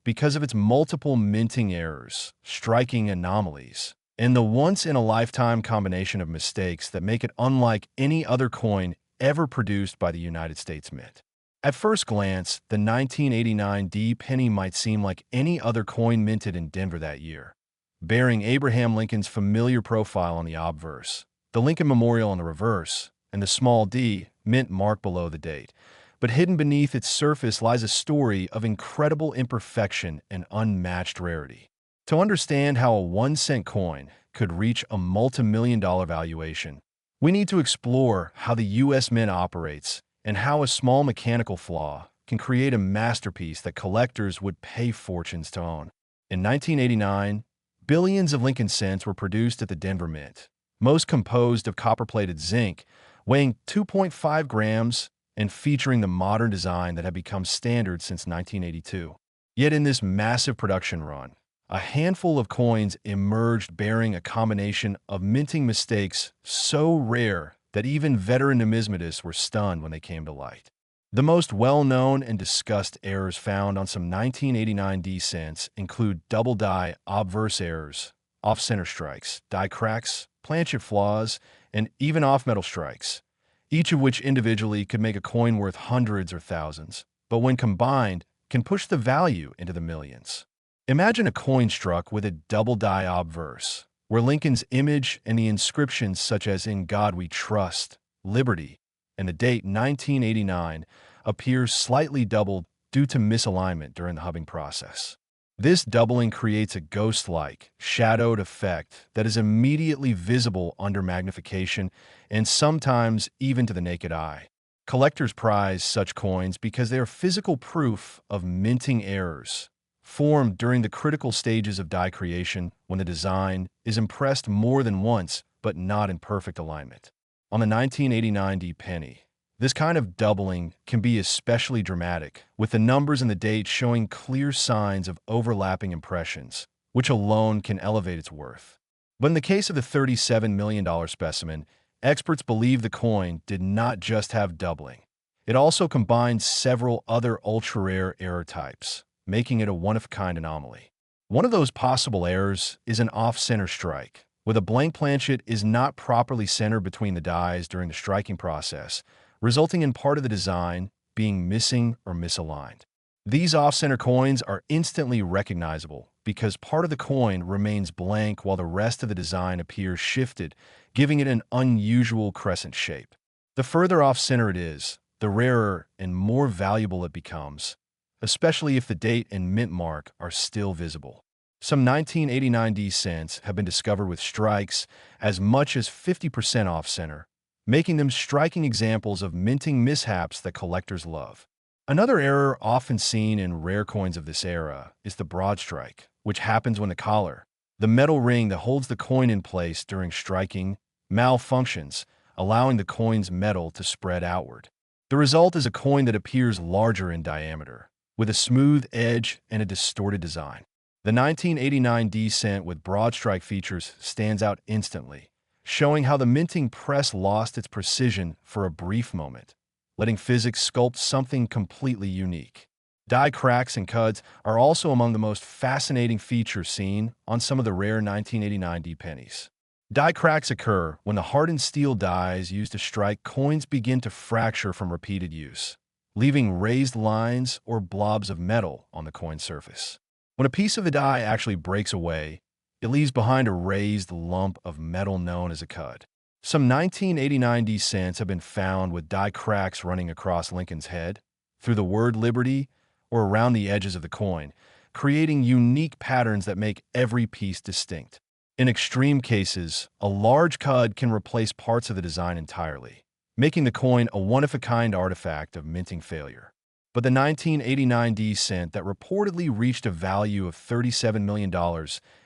because of its multiple minting errors, striking anomalies, and the once-in-a-lifetime combination of mistakes that make it unlike any other coin ever produced by the United States Mint. At first glance, the 1989 D penny might seem like any other coin minted in Denver that year, bearing Abraham Lincoln's familiar profile on the obverse, the Lincoln Memorial on the reverse, and the small d mint mark below the date. But hidden beneath its surface lies a story of incredible imperfection and unmatched rarity. To understand how a 1 cent coin could reach a multi-million-dollar valuation, we need to explore how the U.S. Mint operates and how a small mechanical flaw can create a masterpiece that collectors would pay fortunes to own. In 1989, billions of Lincoln cents were produced at the Denver Mint, most composed of copper-plated zinc, weighing 2.5 grams and featuring the modern design that had become standard since 1982. Yet in this massive production run, a handful of coins emerged bearing a combination of minting mistakes so rare that even veteran numismatists were stunned when they came to light. The most well-known and discussed errors found on some 1989 D cents include double die obverse errors, off-center strikes, die cracks, planchet flaws, and even off-metal strikes, each of which individually could make a coin worth hundreds or thousands, but when combined, can push the value into the millions. Imagine a coin struck with a double die obverse, where Lincoln's image and the inscriptions such as "In God We Trust," "Liberty," and the date 1989 appears slightly doubled due to misalignment during the hubbing process. This doubling creates a ghost-like, shadowed effect that is immediately visible under magnification and sometimes even to the naked eye. Collectors prize such coins because they are physical proof of minting errors, formed during the critical stages of die creation when the design is impressed more than once but not in perfect alignment. On the 1989 D penny, this kind of doubling can be especially dramatic, with the numbers and the date showing clear signs of overlapping impressions, which alone can elevate its worth. But in the case of the $37 million specimen, experts believe the coin did not just have doubling. It also combined several other ultra-rare error types, making it a one-of-a-kind anomaly. One of those possible errors is an off-center strike, where the blank planchet is not properly centered between the dies during the striking process, resulting in part of the design being missing or misaligned. These off-center coins are instantly recognizable because part of the coin remains blank while the rest of the design appears shifted, giving it an unusual crescent shape. The further off-center it is, the rarer and more valuable it becomes, especially if the date and mint mark are still visible. Some 1989 D cents have been discovered with strikes as much as 50% off-center, making them striking examples of minting mishaps that collectors love. Another error often seen in rare coins of this era is the broad strike, which happens when the collar, the metal ring that holds the coin in place during striking, malfunctions, allowing the coin's metal to spread outward. The result is a coin that appears larger in diameter, with a smooth edge and a distorted design. The 1989 D cent with broad strike features stands out instantly, showing how the minting press lost its precision for a brief moment, letting physics sculpt something completely unique. Die cracks and cuds are also among the most fascinating features seen on some of the rare 1989 D pennies. Die cracks occur when the hardened steel dies used to strike coins begin to fracture from repeated use, leaving raised lines or blobs of metal on the coin surface. When a piece of the die actually breaks away, it leaves behind a raised lump of metal known as a cud. Some 1989 D cents have been found with die cracks running across Lincoln's head, through the word Liberty, or around the edges of the coin, creating unique patterns that make every piece distinct. In extreme cases, a large cud can replace parts of the design entirely, making the coin a one-of-a-kind artifact of minting failure. But the 1989 D cent that reportedly reached a value of $37 million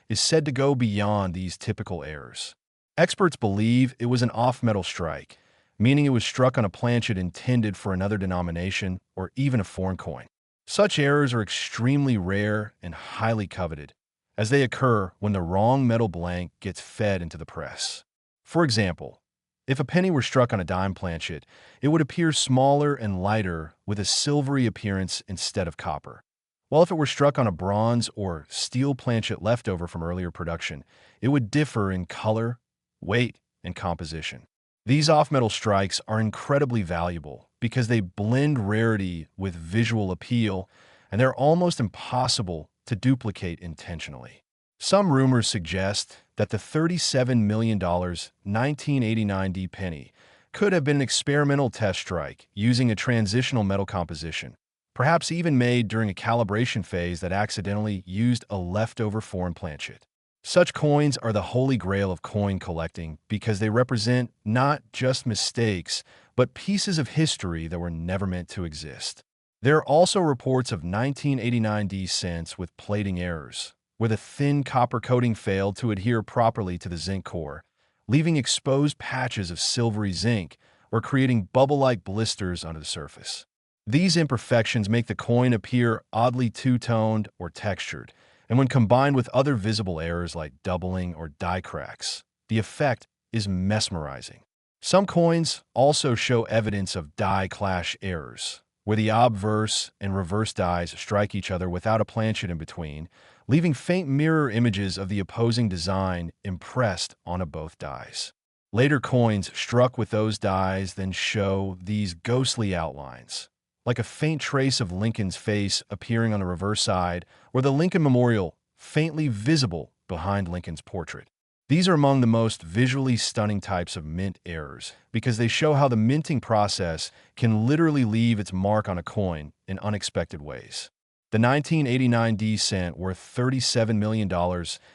is said to go beyond these typical errors. Experts believe it was an off-metal strike, meaning it was struck on a planchet intended for another denomination or even a foreign coin. Such errors are extremely rare and highly coveted, as they occur when the wrong metal blank gets fed into the press. For example, if a penny were struck on a dime planchet, it would appear smaller and lighter with a silvery appearance instead of copper. While if it were struck on a bronze or steel planchet leftover from earlier production, it would differ in color, weight, and composition. These off-metal strikes are incredibly valuable because they blend rarity with visual appeal, and they're almost impossible to duplicate intentionally. Some rumors suggest that the $37 million 1989 D penny could have been an experimental test strike using a transitional metal composition, perhaps even made during a calibration phase that accidentally used a leftover foreign planchet. Such coins are the holy grail of coin collecting because they represent not just mistakes, but pieces of history that were never meant to exist. There are also reports of 1989 D cents with plating errors, where the thin copper coating failed to adhere properly to the zinc core, leaving exposed patches of silvery zinc or creating bubble-like blisters under the surface. These imperfections make the coin appear oddly two-toned or textured, and when combined with other visible errors like doubling or die cracks, the effect is mesmerizing. Some coins also show evidence of die clash errors, where the obverse and reverse dies strike each other without a planchet in between, leaving faint mirror images of the opposing design impressed onto both dies. Later coins struck with those dies then show these ghostly outlines, like a faint trace of Lincoln's face appearing on the reverse side, or the Lincoln Memorial faintly visible behind Lincoln's portrait. These are among the most visually stunning types of mint errors because they show how the minting process can literally leave its mark on a coin in unexpected ways. The 1989 D cent, worth $37 million,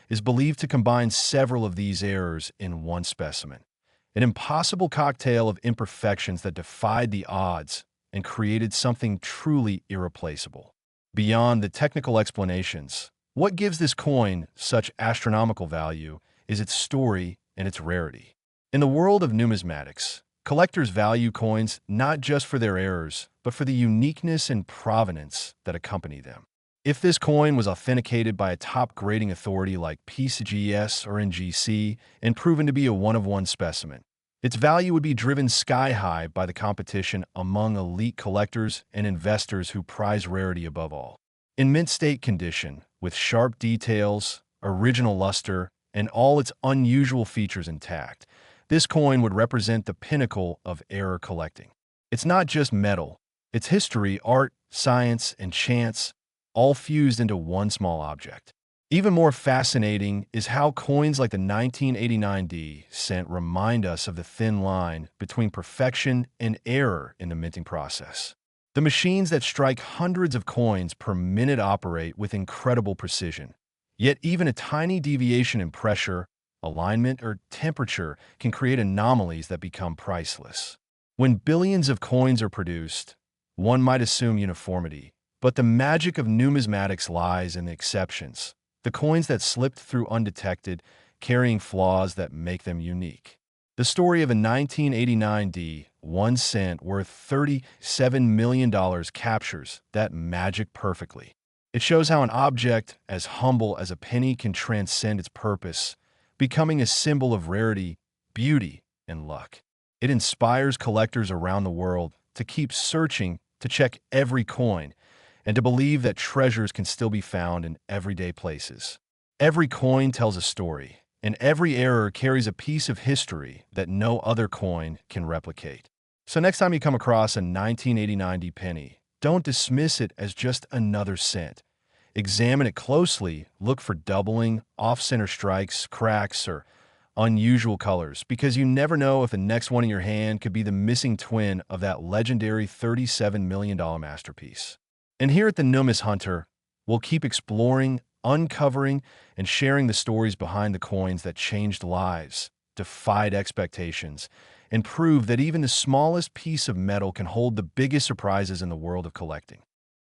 is believed to combine several of these errors in one specimen, an impossible cocktail of imperfections that defied the odds and created something truly irreplaceable. Beyond the technical explanations, what gives this coin such astronomical value is its story and its rarity. In the world of numismatics, collectors value coins not just for their errors, but for the uniqueness and provenance that accompany them. If this coin was authenticated by a top grading authority like PCGS or NGC and proven to be a one-of-one specimen, its value would be driven sky-high by the competition among elite collectors and investors who prize rarity above all. In mint state condition, with sharp details, original luster, and all its unusual features intact, this coin would represent the pinnacle of error collecting. It's not just metal, it's history, art, science, and chance, all fused into one small object. Even more fascinating is how coins like the 1989 cent remind us of the thin line between perfection and error in the minting process. The machines that strike hundreds of coins per minute operate with incredible precision, yet even a tiny deviation in pressure, alignment, or temperature can create anomalies that become priceless. When billions of coins are produced, one might assume uniformity, but the magic of numismatics lies in the exceptions, the coins that slipped through undetected, carrying flaws that make them unique. The story of a 1989 1 cent worth $37 million captures that magic perfectly. It shows how an object as humble as a penny can transcend its purpose, becoming a symbol of rarity, beauty, and luck. It inspires collectors around the world to keep searching, to check every coin, and to believe that treasures can still be found in everyday places. Every coin tells a story, and every error carries a piece of history that no other coin can replicate. So next time you come across a 1989 penny, don't dismiss it as just another cent. Examine it closely, look for doubling, off-center strikes, cracks, or unusual colors, because you never know if the next one in your hand could be the missing twin of that legendary $37 million masterpiece. And here at the Numis Hunter, we'll keep exploring, uncovering, and sharing the stories behind the coins that changed lives, defied expectations, and proved that even the smallest piece of metal can hold the biggest surprises in the world of collecting.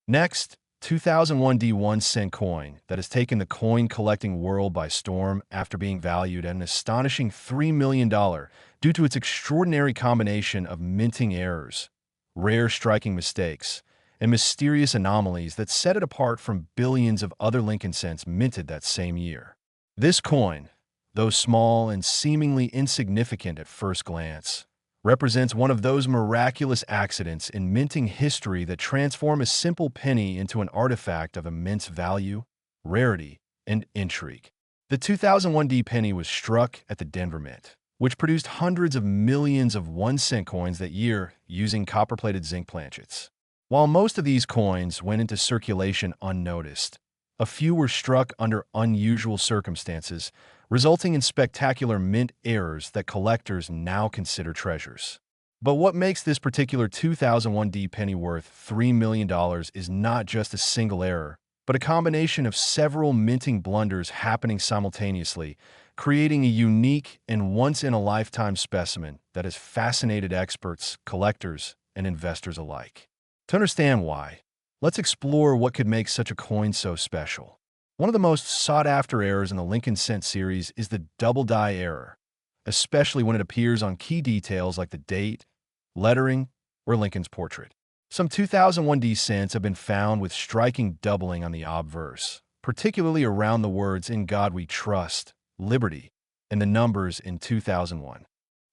Next, 2001 1 cent coin that has taken the coin collecting world by storm after being valued at an astonishing $3 million due to its extraordinary combination of minting errors, rare striking mistakes, and mysterious anomalies that set it apart from billions of other Lincoln cents minted that same year. This coin, though small and seemingly insignificant at first glance, represents one of those miraculous accidents in minting history that transform a simple penny into an artifact of immense value, rarity, and intrigue. The 2001 penny was struck at the Denver Mint, which produced hundreds of millions of 1 cent coins that year using copper-plated zinc planchets. While most of these coins went into circulation unnoticed, a few were struck under unusual circumstances, resulting in spectacular mint errors that collectors now consider treasures. But what makes this particular 2001 penny worth $3 million is not just a single error, but a combination of several minting blunders happening simultaneously, creating a unique and once-in-a-lifetime specimen that has fascinated experts, collectors, and investors alike. To understand why, let's explore what could make such a coin so special. One of the most sought-after errors in the Lincoln Cent series is the double die error, especially when it appears on key details like the date, lettering, or Lincoln's portrait. Some 2001 cents have been found with striking doubling on the obverse, particularly around the words "In God We Trust," "Liberty," and the numbers in 2001.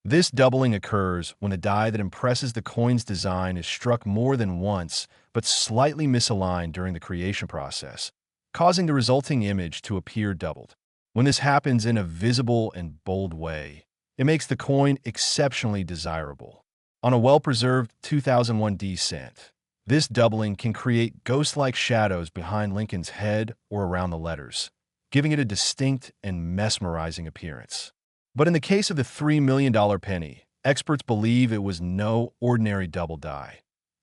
This doubling occurs when the die that impresses the coin's design is struck more than once, but slightly misaligned during the creation process, causing the resulting image to appear doubled. When this happens in a visible and bold way, it makes the coin exceptionally desirable. On a well-preserved 2001 cent, this doubling can create ghost-like shadows behind Lincoln's head or around the letters, giving it a distinct and mesmerizing appearance. But in the case of the $3 million penny, experts believe it was no ordinary double die.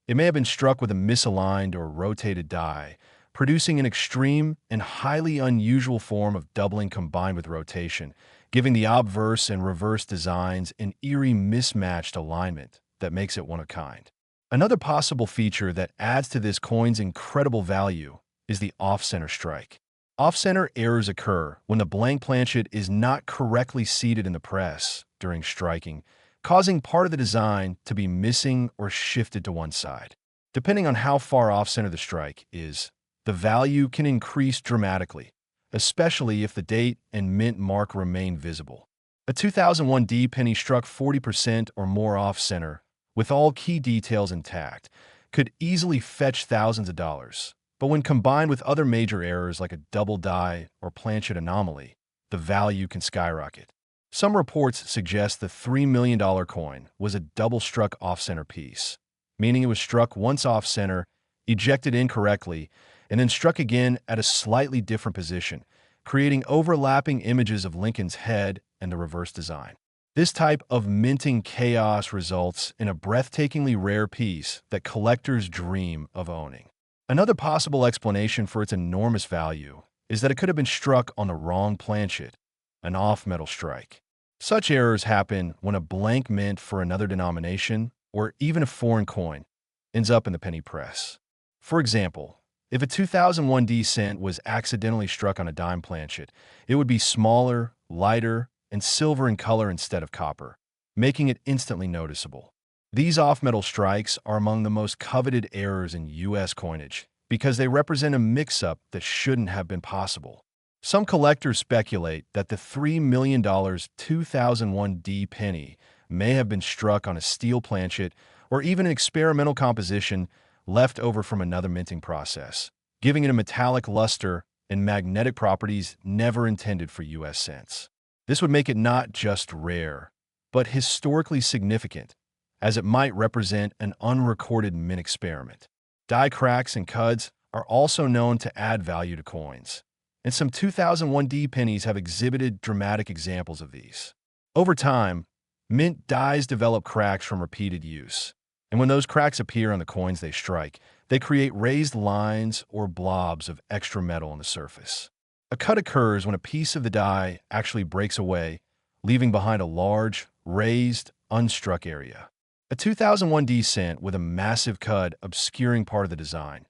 It may have been struck with a misaligned or rotated die, producing an extreme and highly unusual form of doubling combined with rotation, giving the obverse and reverse designs an eerie mismatched alignment that makes it one of a kind. Another possible feature that adds to this coin's incredible value is the off-center strike. Off-center errors occur when the blank planchet is not correctly seated in the press during striking, causing part of the design to be missing or shifted to one side. Depending on how far off-center the strike is, the value can increase dramatically, especially if the date and mint mark remain visible. A 2001 D penny struck 40% or more off-center, with all key details intact, could easily fetch thousands of dollars. But when combined with other major errors like a double die or planchet anomaly, the value can skyrocket. Some reports suggest the $3 million coin was a double-struck off-center piece, meaning it was struck once off-center, ejected incorrectly, and then struck again at a slightly different position, creating overlapping images of Lincoln's head and the reverse design. This type of minting chaos results in a breathtakingly rare piece that collectors dream of owning. Another possible explanation for its enormous value is that it could have been struck on the wrong planchet, an off-metal strike. Such errors happen when a blank mint for another denomination, or even a foreign coin, ends up in the penny press. For example, if a 2001 D cent was accidentally struck on a dime planchet, it would be smaller, lighter, and silver in color instead of copper, making it instantly noticeable. These off-metal strikes are among the most coveted errors in U.S. coinage because they represent a mix-up that shouldn't have been possible. Some collectors speculate that the $3 million 2001 D penny may have been struck on a steel planchet or even an experimental composition left over from another minting process, giving it a metallic luster and magnetic properties never intended for U.S. cents. This would make it not just rare, but historically significant, as it might represent an unrecorded mint experiment. Die cracks and cuds are also known to add value to coins, and some 2001 D pennies have exhibited dramatic examples of these. Over time, mint dies develop cracks from repeated use, and when those cracks appear on the coins they strike, they create raised lines or blobs of extra metal on the surface. A cut occurs when a piece of the die actually breaks away, leaving behind a large, raised, unstruck area. A 2001 D cent with a massive cut obscuring part of the design,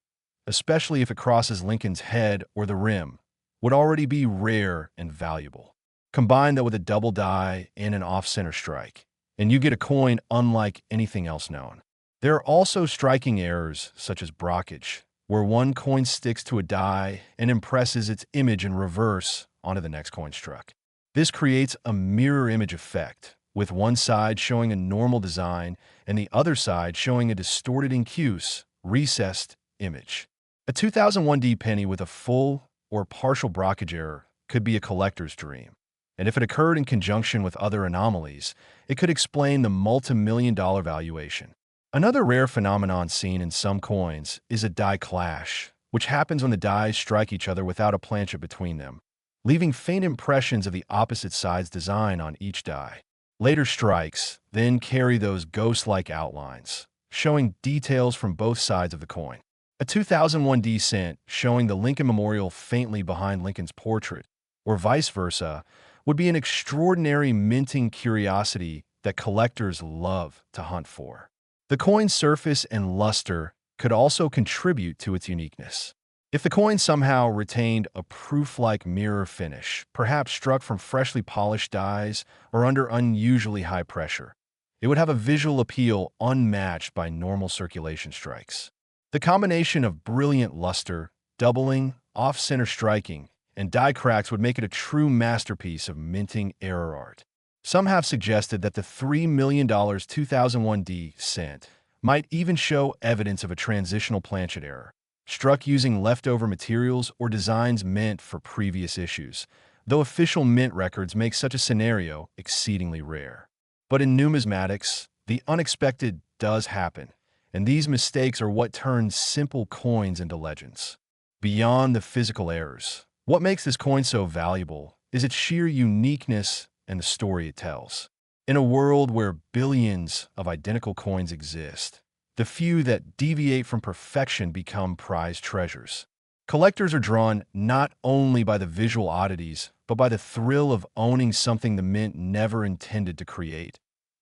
especially if it crosses Lincoln's head or the rim, would already be rare and valuable. Combine that with a double die and an off-center strike, and you get a coin unlike anything else known. There are also striking errors such as brockage, where one coin sticks to a die and impresses its image in reverse onto the next coin struck. This creates a mirror image effect, with one side showing a normal design and the other side showing a distorted incuse, recessed image. A 2001 D penny with a full or partial brockage error could be a collector's dream, and if it occurred in conjunction with other anomalies, it could explain the multi-million-dollar valuation. Another rare phenomenon seen in some coins is a die clash, which happens when the dies strike each other without a planchet between them, leaving faint impressions of the opposite side's design on each die. Later strikes then carry those ghost-like outlines, showing details from both sides of the coin. A 2001 D cent showing the Lincoln Memorial faintly behind Lincoln's portrait, or vice versa, would be an extraordinary minting curiosity that collectors love to hunt for. The coin's surface and luster could also contribute to its uniqueness. If the coin somehow retained a proof-like mirror finish, perhaps struck from freshly polished dies or under unusually high pressure, it would have a visual appeal unmatched by normal circulation strikes. The combination of brilliant luster, doubling, off-center striking, and die cracks would make it a true masterpiece of minting error art. Some have suggested that the $3 million 2001 D cent might even show evidence of a transitional planchet error, struck using leftover materials or designs meant for previous issues, though official mint records make such a scenario exceedingly rare. But in numismatics, the unexpected does happen, and these mistakes are what turns simple coins into legends. Beyond the physical errors, what makes this coin so valuable is its sheer uniqueness and the story it tells. In a world where billions of identical coins exist, the few that deviate from perfection become prized treasures. Collectors are drawn not only by the visual oddities, but by the thrill of owning something the mint never intended to create,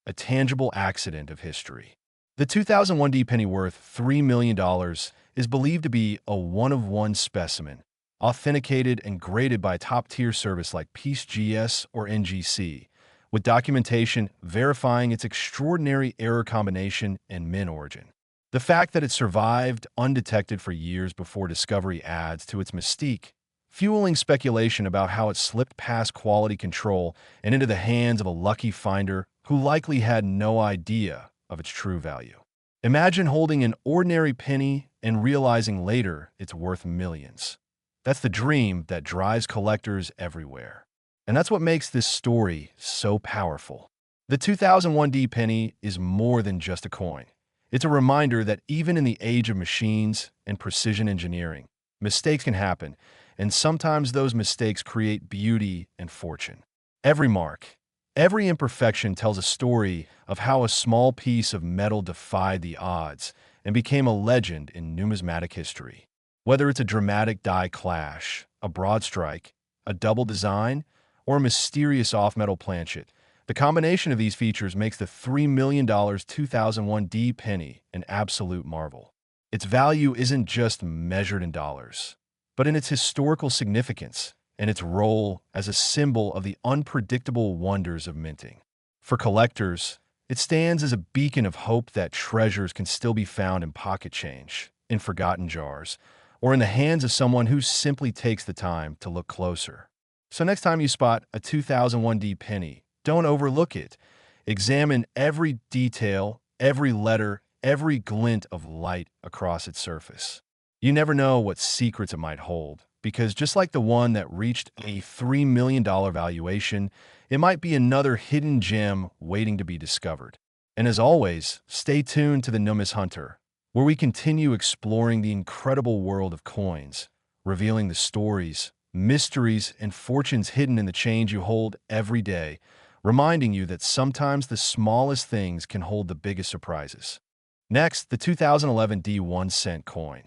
a tangible accident of history. The 2001 D penny worth $3 million is believed to be a one-of-one specimen, authenticated and graded by a top-tier service like PeaceGS or NGC, with documentation verifying its extraordinary error combination and min origin. The fact that it survived undetected for years before discovery adds to its mystique, fueling speculation about how it slipped past quality control and into the hands of a lucky finder who likely had no idea of its true value. Imagine holding an ordinary penny and realizing later it's worth millions. That's the dream that drives collectors everywhere. And that's what makes this story so powerful. The 2001 D penny is more than just a coin. It's a reminder that even in the age of machines and precision engineering, mistakes can happen, and sometimes those mistakes create beauty and fortune. Every mark, every imperfection tells a story of how a small piece of metal defied the odds and became a legend in numismatic history. Whether it's a dramatic die clash, a broad strike, a double design, or a mysterious off-metal planchet, the combination of these features makes the $3 million 2001 D penny an absolute marvel. Its value isn't just measured in dollars, but in its historical significance and its role as a symbol of the unpredictable wonders of minting. For collectors, it stands as a beacon of hope that treasures can still be found in pocket change, in forgotten jars, or in the hands of someone who simply takes the time to look closer. So next time you spot a 2001 D penny, don't overlook it. Examine every detail, every letter, every glint of light across its surface. You never know what secrets it might hold, because just like the one that reached a $3 million valuation, it might be another hidden gem waiting to be discovered. And as always, stay tuned to the Numis Hunter, where we continue exploring the incredible world of coins, revealing the stories, mysteries, and fortunes hidden in the change you hold every day, reminding you that sometimes the smallest things can hold the biggest surprises. Next, the 2011 D 1-cent coin.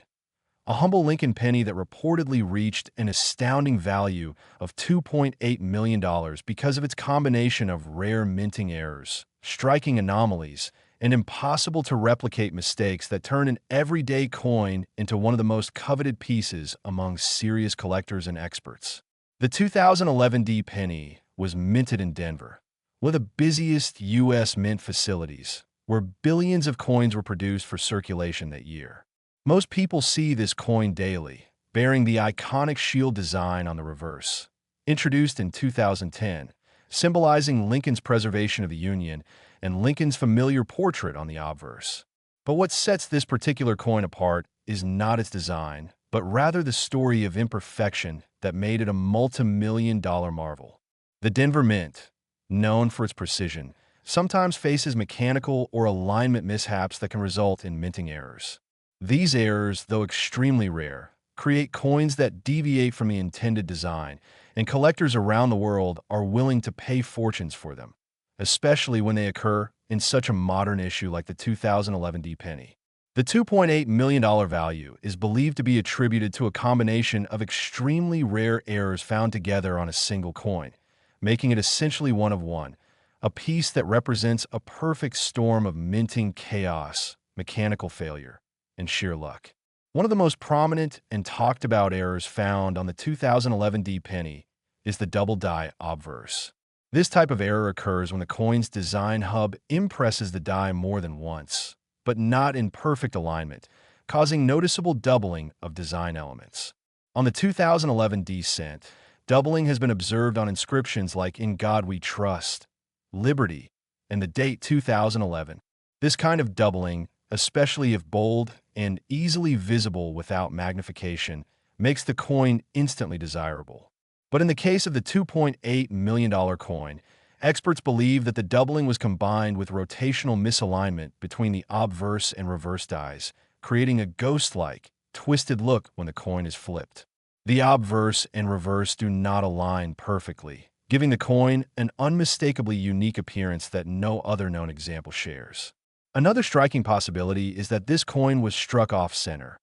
A humble Lincoln penny that reportedly reached an astounding value of $2.8 million because of its combination of rare minting errors, striking anomalies, and impossible-to-replicate mistakes that turn an everyday coin into one of the most coveted pieces among serious collectors and experts. The 2011 D penny was minted in Denver, one of the busiest U.S. mint facilities, where billions of coins were produced for circulation that year. Most people see this coin daily, bearing the iconic shield design on the reverse. Introduced in 2010, symbolizing Lincoln's preservation of the Union and Lincoln's familiar portrait on the obverse. But what sets this particular coin apart is not its design, but rather the story of imperfection that made it a multi-million-dollar marvel. The Denver Mint, known for its precision, sometimes faces mechanical or alignment mishaps that can result in minting errors. These errors, though extremely rare, create coins that deviate from the intended design, and collectors around the world are willing to pay fortunes for them, especially when they occur in such a modern issue like the 2011 D penny. The $2.8 million value is believed to be attributed to a combination of extremely rare errors found together on a single coin, making it essentially one of one, a piece that represents a perfect storm of minting chaos, mechanical failure, and sheer luck. One of the most prominent and talked about errors found on the 2011 D penny is the double die obverse. This type of error occurs when the coin's design hub impresses the die more than once, but not in perfect alignment, causing noticeable doubling of design elements. On the 2011 D cent, doubling has been observed on inscriptions like "In God We Trust," "Liberty," and the date 2011. This kind of doubling, especially if bold and easily visible without magnification, makes the coin instantly desirable. But in the case of the $2.8 million coin, experts believe that the doubling was combined with rotational misalignment between the obverse and reverse dies, creating a ghost-like, twisted look when the coin is flipped. The obverse and reverse do not align perfectly, giving the coin an unmistakably unique appearance that no other known example shares. Another striking possibility is that this coin was struck off-center,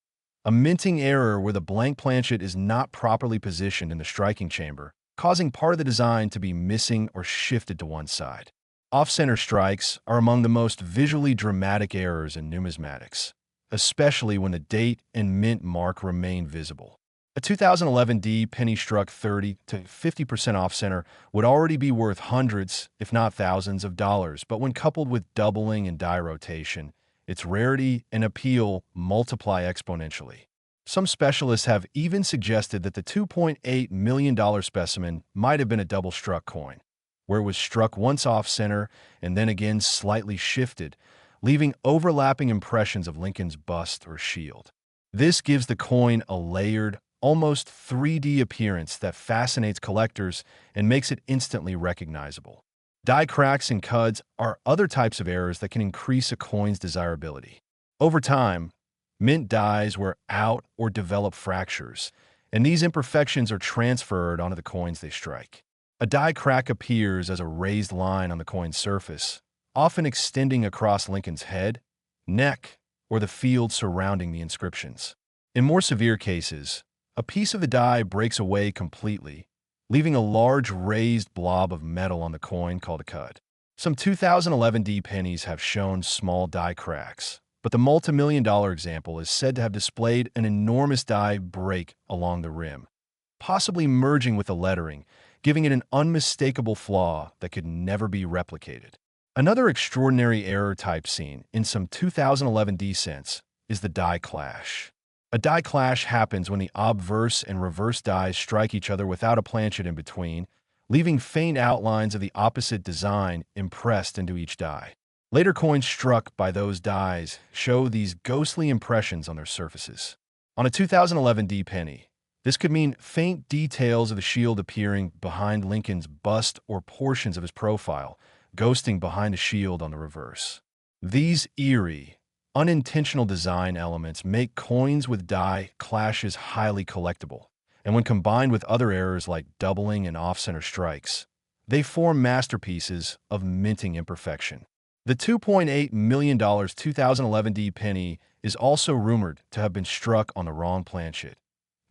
a minting error where the blank planchet is not properly positioned in the striking chamber, causing part of the design to be missing or shifted to one side. Off-center strikes are among the most visually dramatic errors in numismatics, especially when the date and mint mark remain visible. A 2011 D penny struck 30 to 50% off center would already be worth hundreds, if not thousands of dollars, but when coupled with doubling and die rotation, its rarity and appeal multiply exponentially. Some specialists have even suggested that the $2.8 million specimen might have been a double-struck coin, where it was struck once off-center and then again slightly shifted, leaving overlapping impressions of Lincoln's bust or shield. This gives the coin a layered, almost 3D appearance that fascinates collectors and makes it instantly recognizable. Die cracks and cuds are other types of errors that can increase a coin's desirability. Over time, mint dies wear out or develop fractures, and these imperfections are transferred onto the coins they strike. A die crack appears as a raised line on the coin's surface, often extending across Lincoln's head, neck, or the field surrounding the inscriptions. In more severe cases, a piece of the die breaks away completely, leaving a large raised blob of metal on the coin called a cud. Some 2011 D pennies have shown small die cracks, but the multi-million-dollar example is said to have displayed an enormous die break along the rim, possibly merging with the lettering, giving it an unmistakable flaw that could never be replicated. Another extraordinary error type seen in some 2011 D cents is the die clash. A die clash happens when the obverse and reverse dies strike each other without a planchet in between, leaving faint outlines of the opposite design impressed into each die. Later coins struck by those dies show these ghostly impressions on their surfaces. On a 2011 D penny, this could mean faint details of the shield appearing behind Lincoln's bust or portions of his profile, ghosting behind the shield on the reverse. These eerie, unintentional design elements make coins with die clashes highly collectible, and when combined with other errors like doubling and off-center strikes, they form masterpieces of minting imperfection. The $2.8 million 2011 D penny is also rumored to have been struck on the wrong planchet,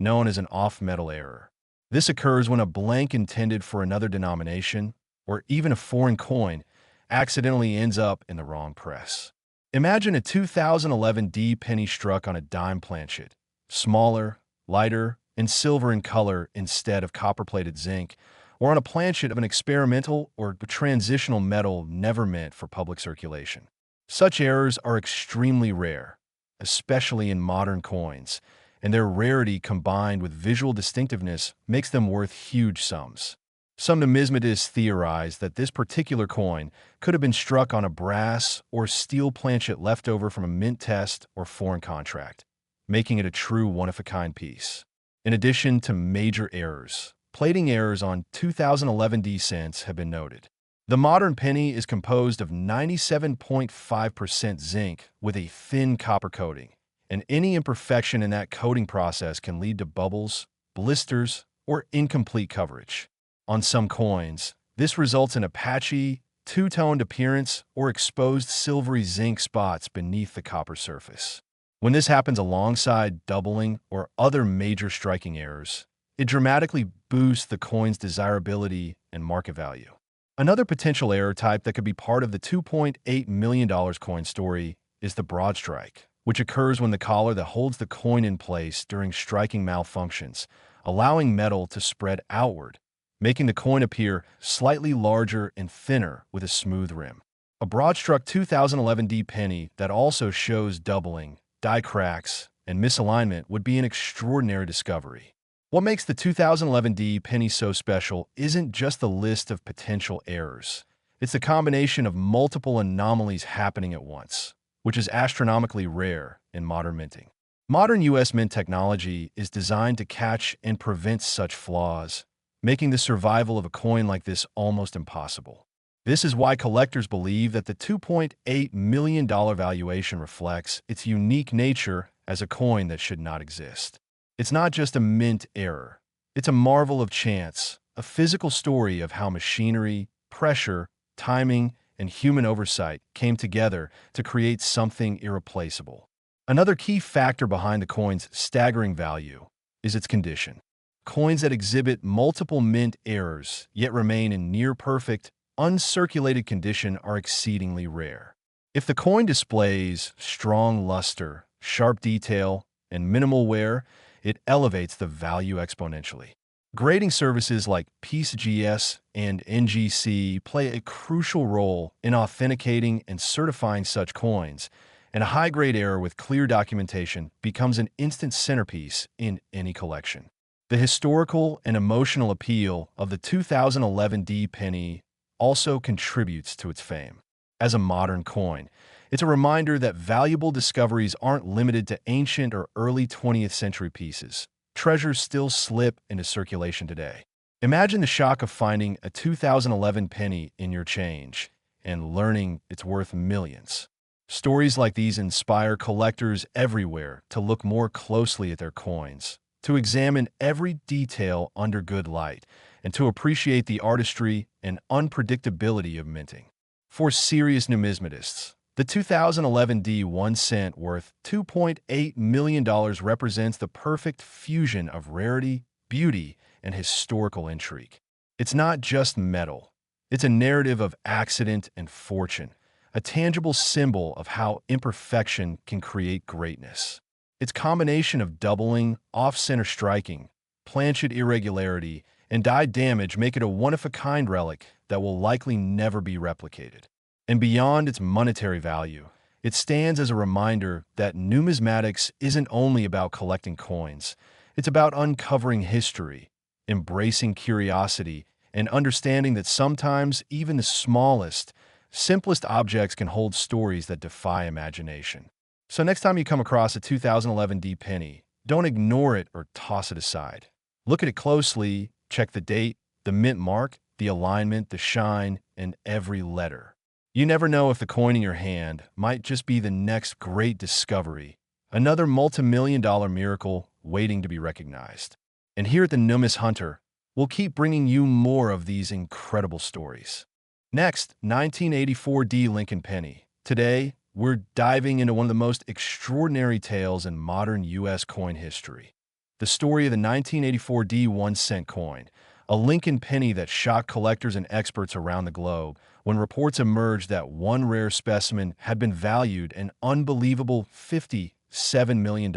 known as an off-metal error. This occurs when a blank intended for another denomination, or even a foreign coin, accidentally ends up in the wrong press. Imagine a 2011 D penny struck on a dime planchet, smaller, lighter, and silver in color instead of copper-plated zinc, or on a planchet of an experimental or transitional metal never meant for public circulation. Such errors are extremely rare, especially in modern coins, and their rarity combined with visual distinctiveness makes them worth huge sums. Some numismatists theorize that this particular coin could have been struck on a brass or steel planchet left over from a mint test or foreign contract, making it a true one-of-a-kind piece. In addition to major errors, plating errors on 2011 D cents have been noted. The modern penny is composed of 97.5% zinc with a thin copper coating, and any imperfection in that coating process can lead to bubbles, blisters, or incomplete coverage. On some coins, this results in a patchy, two-toned appearance or exposed silvery zinc spots beneath the copper surface. When this happens alongside doubling or other major striking errors, it dramatically boosts the coin's desirability and market value. Another potential error type that could be part of the $2.8 million coin story is the broad strike, which occurs when the collar that holds the coin in place during striking malfunctions, allowing metal to spread outward, making the coin appear slightly larger and thinner with a smooth rim. A broad-struck 2011 D penny that also shows doubling, die cracks, and misalignment would be an extraordinary discovery. What makes the 2011 D penny so special isn't just the list of potential errors. It's the combination of multiple anomalies happening at once, which is astronomically rare in modern minting. Modern U.S. mint technology is designed to catch and prevent such flaws, making the survival of a coin like this almost impossible. This is why collectors believe that the $2.8 million valuation reflects its unique nature as a coin that should not exist. It's not just a mint error. It's a marvel of chance, a physical story of how machinery, pressure, timing, and human oversight came together to create something irreplaceable. Another key factor behind the coin's staggering value is its condition. Coins that exhibit multiple mint errors yet remain in near-perfect, uncirculated condition are exceedingly rare. If the coin displays strong luster, sharp detail, and minimal wear, it elevates the value exponentially. Grading services like PCGS and NGC play a crucial role in authenticating and certifying such coins, and a high-grade error with clear documentation becomes an instant centerpiece in any collection. The historical and emotional appeal of the 2011 D penny also contributes to its fame. As a modern coin, it's a reminder that valuable discoveries aren't limited to ancient or early 20th century pieces. Treasures still slip into circulation today. Imagine the shock of finding a 2011 penny in your change and learning it's worth millions. Stories like these inspire collectors everywhere to look more closely at their coins, to examine every detail under good light, and to appreciate the artistry and unpredictability of minting. For serious numismatists, the 2011 D 1 cent worth $2.8 million represents the perfect fusion of rarity, beauty, and historical intrigue. It's not just metal. It's a narrative of accident and fortune, a tangible symbol of how imperfection can create greatness. Its combination of doubling, off-center striking, planchet irregularity, and die damage make it a one-of-a-kind relic that will likely never be replicated. And beyond its monetary value, it stands as a reminder that numismatics isn't only about collecting coins. It's about uncovering history, embracing curiosity, and understanding that sometimes even the smallest, simplest objects can hold stories that defy imagination. So next time you come across a 2011 D penny, don't ignore it or toss it aside. Look at it closely, check the date, the mint mark, the alignment, the shine, and every letter. You never know if the coin in your hand might just be the next great discovery, another multi-million-dollar miracle waiting to be recognized. And here at the Numis Hunter, we'll keep bringing you more of these incredible stories. Next, 1984 D Lincoln Penny. Today, we're diving into one of the most extraordinary tales in modern U.S. coin history. The story of the 1984 D 1 cent coin, a Lincoln penny that shocked collectors and experts around the globe when reports emerged that one rare specimen had been valued an unbelievable $57 million,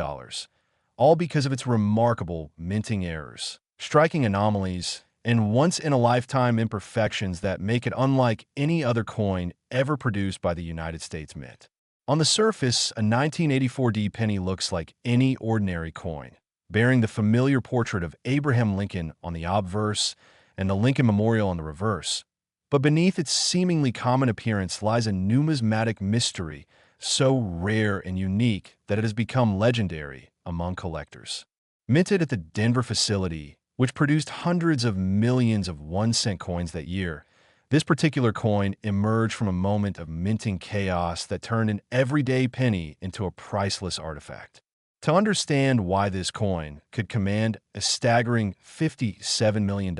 all because of its remarkable minting errors, striking anomalies, and once-in-a-lifetime imperfections that make it unlike any other coin ever produced by the United States Mint. On the surface, a 1984 D penny looks like any ordinary coin, bearing the familiar portrait of Abraham Lincoln on the obverse and the Lincoln Memorial on the reverse. But beneath its seemingly common appearance lies a numismatic mystery so rare and unique that it has become legendary among collectors. Minted at the Denver facility, which produced hundreds of millions of 1-cent coins that year, this particular coin emerged from a moment of minting chaos that turned an everyday penny into a priceless artifact. To understand why this coin could command a staggering $57 million,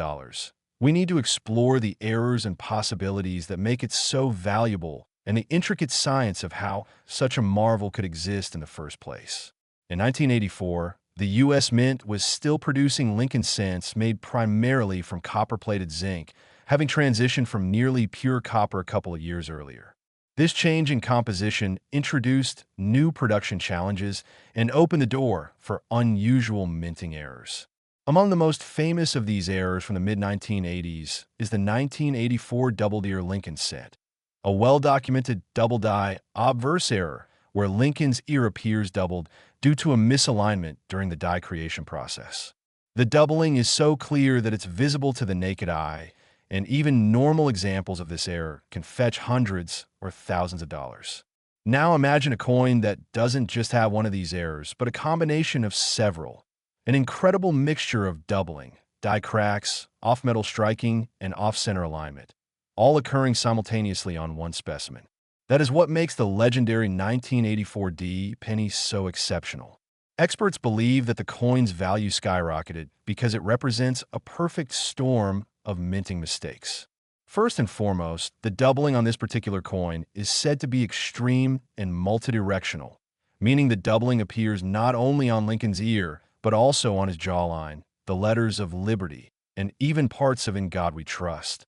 we need to explore the errors and possibilities that make it so valuable and the intricate science of how such a marvel could exist in the first place. In 1984, the U.S. Mint was still producing Lincoln cents made primarily from copper-plated zinc, having transitioned from nearly pure copper a couple of years earlier. This change in composition introduced new production challenges and opened the door for unusual minting errors. Among the most famous of these errors from the mid-1980s is the 1984 double-deer Lincoln cent, a well-documented double-die obverse error where Lincoln's ear appears doubled due to a misalignment during the die creation process. The doubling is so clear that it's visible to the naked eye, and even normal examples of this error can fetch hundreds or thousands of dollars. Now imagine a coin that doesn't just have one of these errors, but a combination of several. An incredible mixture of doubling, die cracks, off-metal striking, and off-center alignment, all occurring simultaneously on one specimen. That is what makes the legendary 1984 D penny so exceptional. Experts believe that the coin's value skyrocketed because it represents a perfect storm of minting mistakes. First and foremost, the doubling on this particular coin is said to be extreme and multidirectional, meaning the doubling appears not only on Lincoln's ear, but also on his jawline, the letters of liberty, and even parts of In God We Trust.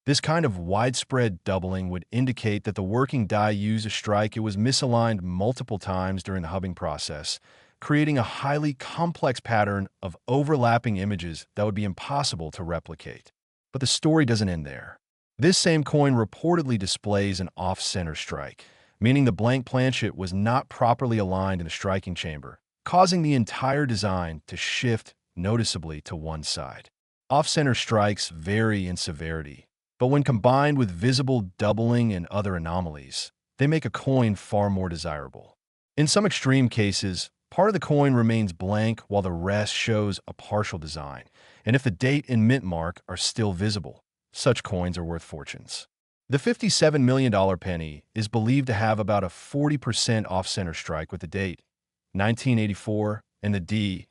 This kind of widespread doubling would indicate that the working die used to strike it was misaligned multiple times during the hubbing process, creating a highly complex pattern of overlapping images that would be impossible to replicate. But the story doesn't end there. This same coin reportedly displays an off-center strike, meaning the blank planchet was not properly aligned in the striking chamber, causing the entire design to shift noticeably to one side. Off-center strikes vary in severity, but when combined with visible doubling and other anomalies, they make a coin far more desirable. In some extreme cases, part of the coin remains blank while the rest shows a partial design, and if the date and mint mark are still visible, such coins are worth fortunes. The $57 million penny is believed to have about a 40% off-center strike with the date, 1984, and the D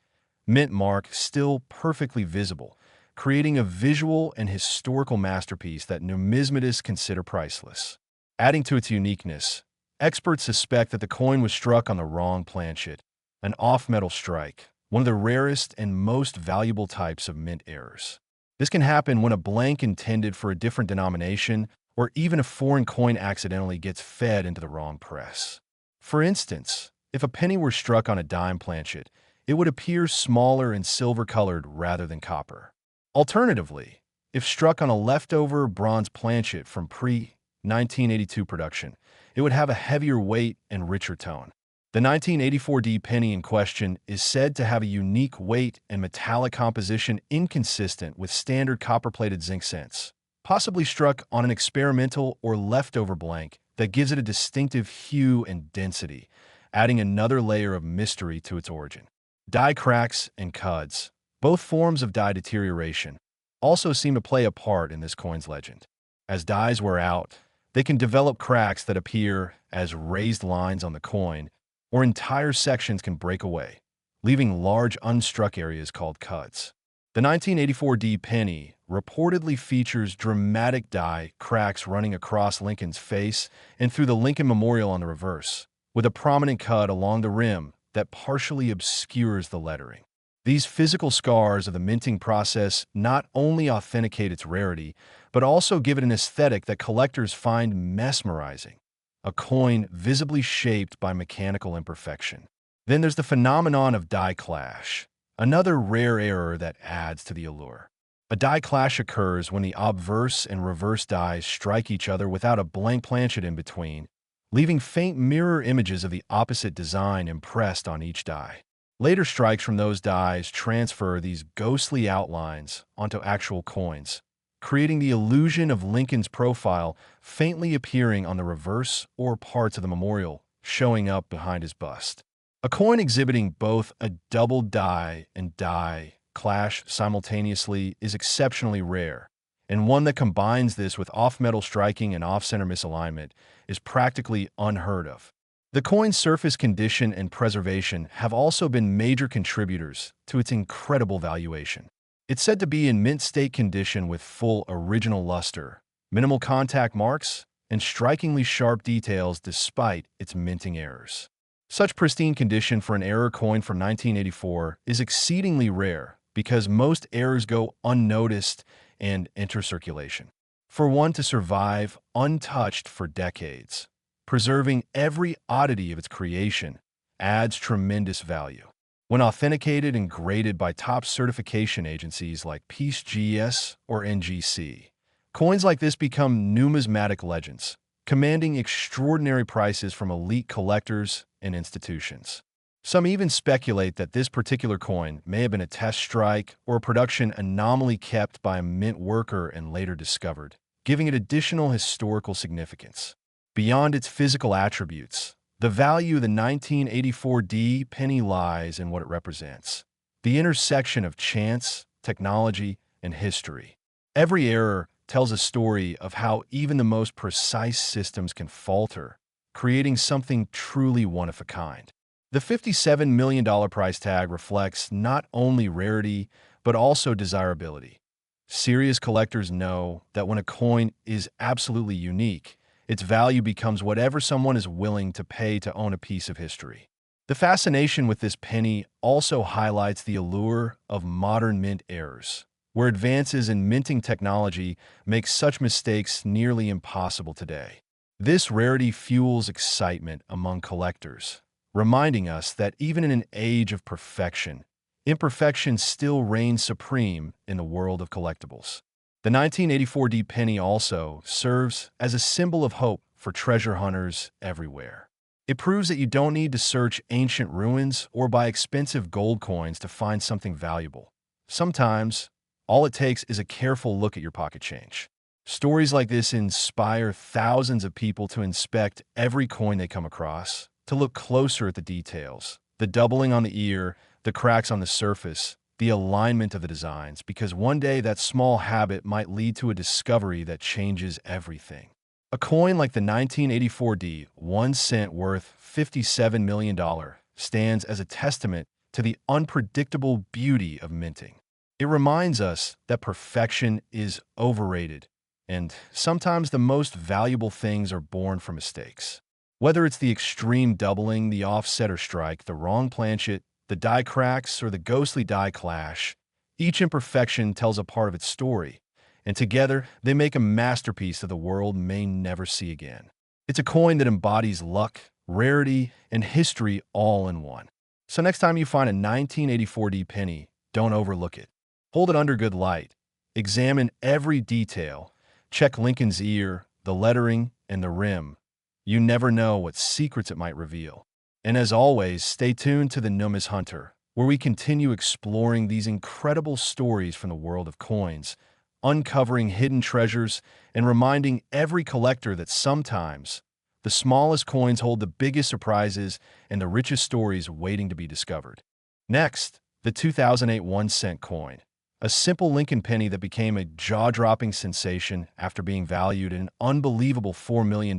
mint mark still perfectly visible, creating a visual and historical masterpiece that numismatists consider priceless. Adding to its uniqueness, experts suspect that the coin was struck on the wrong planchet, an off-metal strike, one of the rarest and most valuable types of mint errors. This can happen when a blank intended for a different denomination or even a foreign coin accidentally gets fed into the wrong press. For instance, if a penny were struck on a dime planchet, it would appear smaller and silver-colored rather than copper. Alternatively, if struck on a leftover bronze planchet from pre-1982 production, it would have a heavier weight and richer tone. The 1984 D penny in question is said to have a unique weight and metallic composition inconsistent with standard copper-plated zinc cents, possibly struck on an experimental or leftover blank that gives it a distinctive hue and density, adding another layer of mystery to its origin. Die cracks and cuds, both forms of die deterioration, also seem to play a part in this coin's legend. As dies wear out, they can develop cracks that appear as raised lines on the coin, or entire sections can break away, leaving large unstruck areas called cuds. The 1984 D penny reportedly features dramatic die cracks running across Lincoln's face and through the Lincoln Memorial on the reverse, with a prominent cud along the rim that partially obscures the lettering. These physical scars of the minting process not only authenticate its rarity, but also give it an aesthetic that collectors find mesmerizing, a coin visibly shaped by mechanical imperfection. Then there's the phenomenon of die clash, another rare error that adds to the allure. A die clash occurs when the obverse and reverse dies strike each other without a blank planchet in between, leaving faint mirror images of the opposite design impressed on each die. Later strikes from those dies transfer these ghostly outlines onto actual coins, creating the illusion of Lincoln's profile faintly appearing on the reverse or parts of the memorial, showing up behind his bust. A coin exhibiting both a double die and die clash simultaneously is exceptionally rare, and one that combines this with off-metal striking and off-center misalignment is practically unheard of. The coin's surface condition and preservation have also been major contributors to its incredible valuation. It's said to be in mint state condition with full original luster, minimal contact marks, and strikingly sharp details despite its minting errors. Such pristine condition for an error coin from 1984 is exceedingly rare because most errors go unnoticed and enter circulation. For one to survive untouched for decades, preserving every oddity of its creation adds tremendous value. When authenticated and graded by top certification agencies like PeaceGS or NGC, coins like this become numismatic legends, commanding extraordinary prices from elite collectors and institutions. Some even speculate that this particular coin may have been a test strike or a production anomaly kept by a mint worker and later discovered, giving it additional historical significance. Beyond its physical attributes, the value of the 1984 D penny lies in what it represents, the intersection of chance, technology, and history. Every error tells a story of how even the most precise systems can falter, creating something truly one-of-a-kind. The $57 million price tag reflects not only rarity, but also desirability. Serious collectors know that when a coin is absolutely unique, its value becomes whatever someone is willing to pay to own a piece of history. The fascination with this penny also highlights the allure of modern mint errors. where advances in minting technology make such mistakes nearly impossible today. This rarity fuels excitement among collectors, reminding us that even in an age of perfection, imperfection still reigns supreme in the world of collectibles. The 1984 penny also serves as a symbol of hope for treasure hunters everywhere. It proves that you don't need to search ancient ruins or buy expensive gold coins to find something valuable. Sometimes, all it takes is a careful look at your pocket change. Stories like this inspire thousands of people to inspect every coin they come across, to look closer at the details, the doubling on the ear, the cracks on the surface, the alignment of the designs, because one day that small habit might lead to a discovery that changes everything. A coin like the 1984 1 cent worth $57 million stands as a testament to the unpredictable beauty of minting. It reminds us that perfection is overrated, and sometimes the most valuable things are born from mistakes. Whether it's the extreme doubling, the offset or strike, the wrong planchet, the die cracks, or the ghostly die clash, each imperfection tells a part of its story, and together they make a masterpiece that the world may never see again. It's a coin that embodies luck, rarity, and history all in one. So next time you find a 1984 penny, don't overlook it. Hold it under good light. Examine every detail. Check Lincoln's ear, the lettering, and the rim. You never know what secrets it might reveal. And as always, stay tuned to the Numis Hunter, where we continue exploring these incredible stories from the world of coins, uncovering hidden treasures, and reminding every collector that sometimes the smallest coins hold the biggest surprises and the richest stories waiting to be discovered. Next, the 2008 1 cent coin, a simple Lincoln penny that became a jaw-dropping sensation after being valued at an unbelievable $4 million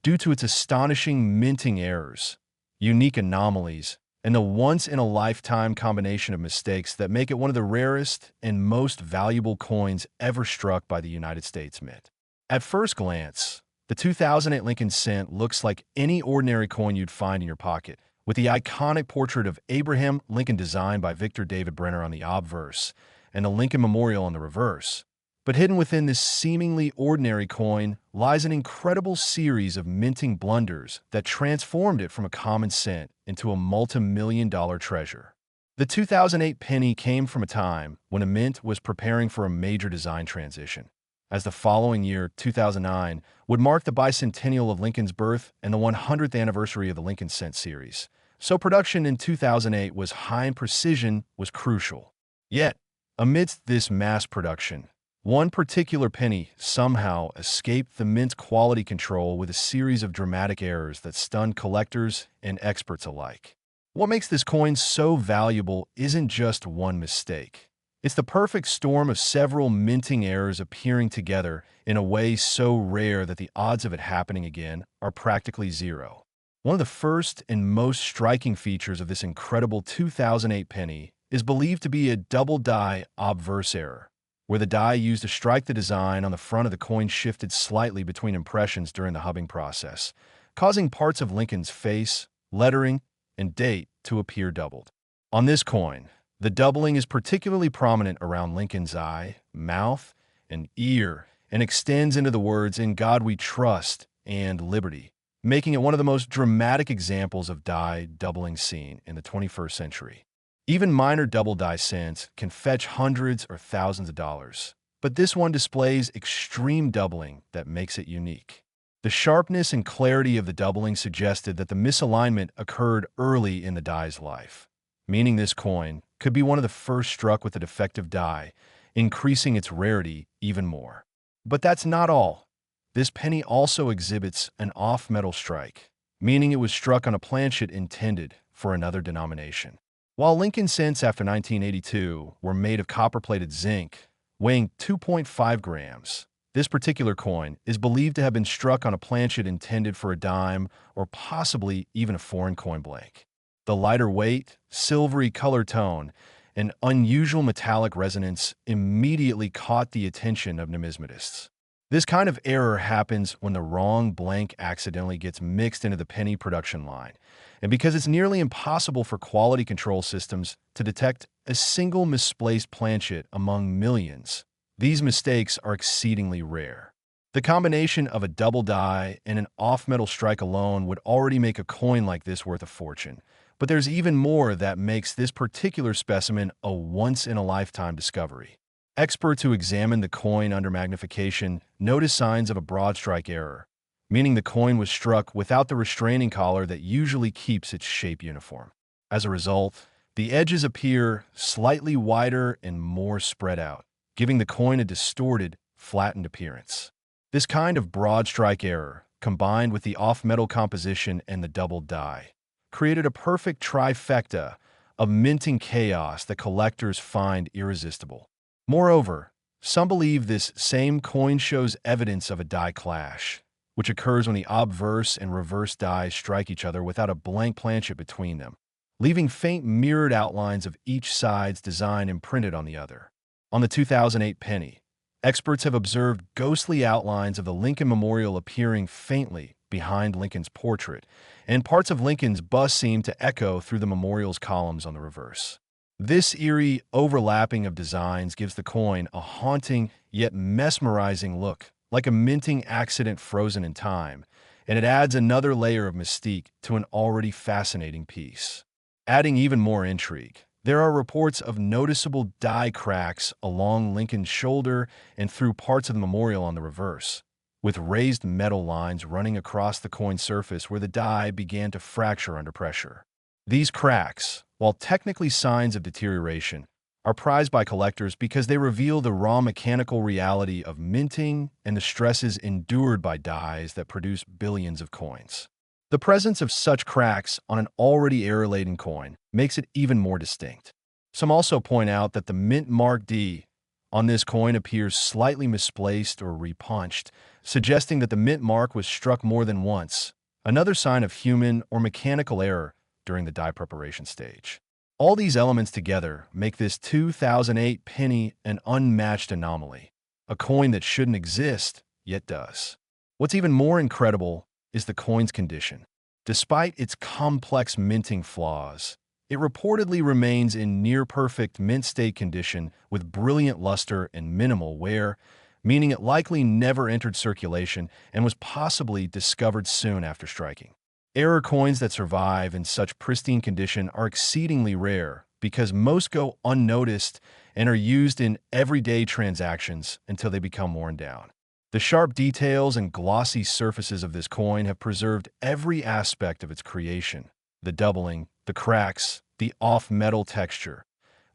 due to its astonishing minting errors, unique anomalies, and the once-in-a-lifetime combination of mistakes that make it one of the rarest and most valuable coins ever struck by the United States Mint. At first glance, the 2008 Lincoln cent looks like any ordinary coin you'd find in your pocket, with the iconic portrait of Abraham Lincoln designed by Victor David Brenner on the obverse and the Lincoln Memorial on the reverse. But hidden within this seemingly ordinary coin lies an incredible series of minting blunders that transformed it from a common cent into a multi-million-dollar treasure. The 2008 penny came from a time when a mint was preparing for a major design transition, as the following year, 2009, would mark the bicentennial of Lincoln's birth and the 100th anniversary of the Lincoln Cent series. So production in 2008 was high and precision was crucial. Yet, amidst this mass production, one particular penny somehow escaped the mint's quality control with a series of dramatic errors that stunned collectors and experts alike. What makes this coin so valuable isn't just one mistake. It's the perfect storm of several minting errors appearing together in a way so rare that the odds of it happening again are practically zero. One of the first and most striking features of this incredible 2008 penny is believed to be a double die obverse error, where the die used to strike the design on the front of the coin shifted slightly between impressions during the hubbing process, causing parts of Lincoln's face, lettering, and date to appear doubled. On this coin, the doubling is particularly prominent around Lincoln's eye, mouth, and ear, and extends into the words "In God We Trust" and "Liberty," making it one of the most dramatic examples of die doubling seen in the 21st century. Even minor double die cents can fetch hundreds or thousands of dollars, but this one displays extreme doubling that makes it unique. The sharpness and clarity of the doubling suggested that the misalignment occurred early in the die's life, meaning this coin could be one of the first struck with a defective die, increasing its rarity even more. But that's not all. This penny also exhibits an off-metal strike, meaning it was struck on a planchet intended for another denomination. While Lincoln cents after 1982 were made of copper-plated zinc, weighing 2.5 grams, this particular coin is believed to have been struck on a planchet intended for a dime or possibly even a foreign coin blank. The lighter weight, silvery color tone, and unusual metallic resonance immediately caught the attention of numismatists. This kind of error happens when the wrong blank accidentally gets mixed into the penny production line, And because it's nearly impossible for quality control systems to detect a single misplaced planchet among millions, these mistakes are exceedingly rare. The combination of a double die and an off-metal strike alone would already make a coin like this worth a fortune. But there's even more that makes this particular specimen a once-in-a-lifetime discovery. Experts who examine the coin under magnification notice signs of a broad strike error, meaning the coin was struck without the restraining collar that usually keeps its shape uniform. As a result, the edges appear slightly wider and more spread out, giving the coin a distorted, flattened appearance. This kind of broad strike error, combined with the off-metal composition and the double die, created a perfect trifecta of minting chaos that collectors find irresistible. Moreover, some believe this same coin shows evidence of a die clash, which occurs when the obverse and reverse dies strike each other without a blank planchet between them, leaving faint mirrored outlines of each side's design imprinted on the other. On the 2008 penny, experts have observed ghostly outlines of the Lincoln Memorial appearing faintly behind Lincoln's portrait, and parts of Lincoln's bust seem to echo through the memorial's columns on the reverse. This eerie overlapping of designs gives the coin a haunting yet mesmerizing look, like a minting accident frozen in time, and it adds another layer of mystique to an already fascinating piece. Adding even more intrigue, there are reports of noticeable die cracks along Lincoln's shoulder and through parts of the memorial on the reverse, with raised metal lines running across the coin's surface where the die began to fracture under pressure. These cracks, while technically signs of deterioration, are prized by collectors because they reveal the raw mechanical reality of minting and the stresses endured by dies that produce billions of coins. The presence of such cracks on an already error-laden coin makes it even more distinct. Some also point out that the mint mark D on this coin appears slightly misplaced or repunched, suggesting that the mint mark was struck more than once, another sign of human or mechanical error during the die preparation stage. All these elements together make this 2008 penny an unmatched anomaly, a coin that shouldn't exist, yet does. What's even more incredible is the coin's condition. Despite its complex minting flaws, it reportedly remains in near-perfect mint state condition with brilliant luster and minimal wear, meaning it likely never entered circulation and was possibly discovered soon after striking. Error coins that survive in such pristine condition are exceedingly rare because most go unnoticed and are used in everyday transactions until they become worn down. The sharp details and glossy surfaces of this coin have preserved every aspect of its creation: the doubling, the cracks, the off-metal texture,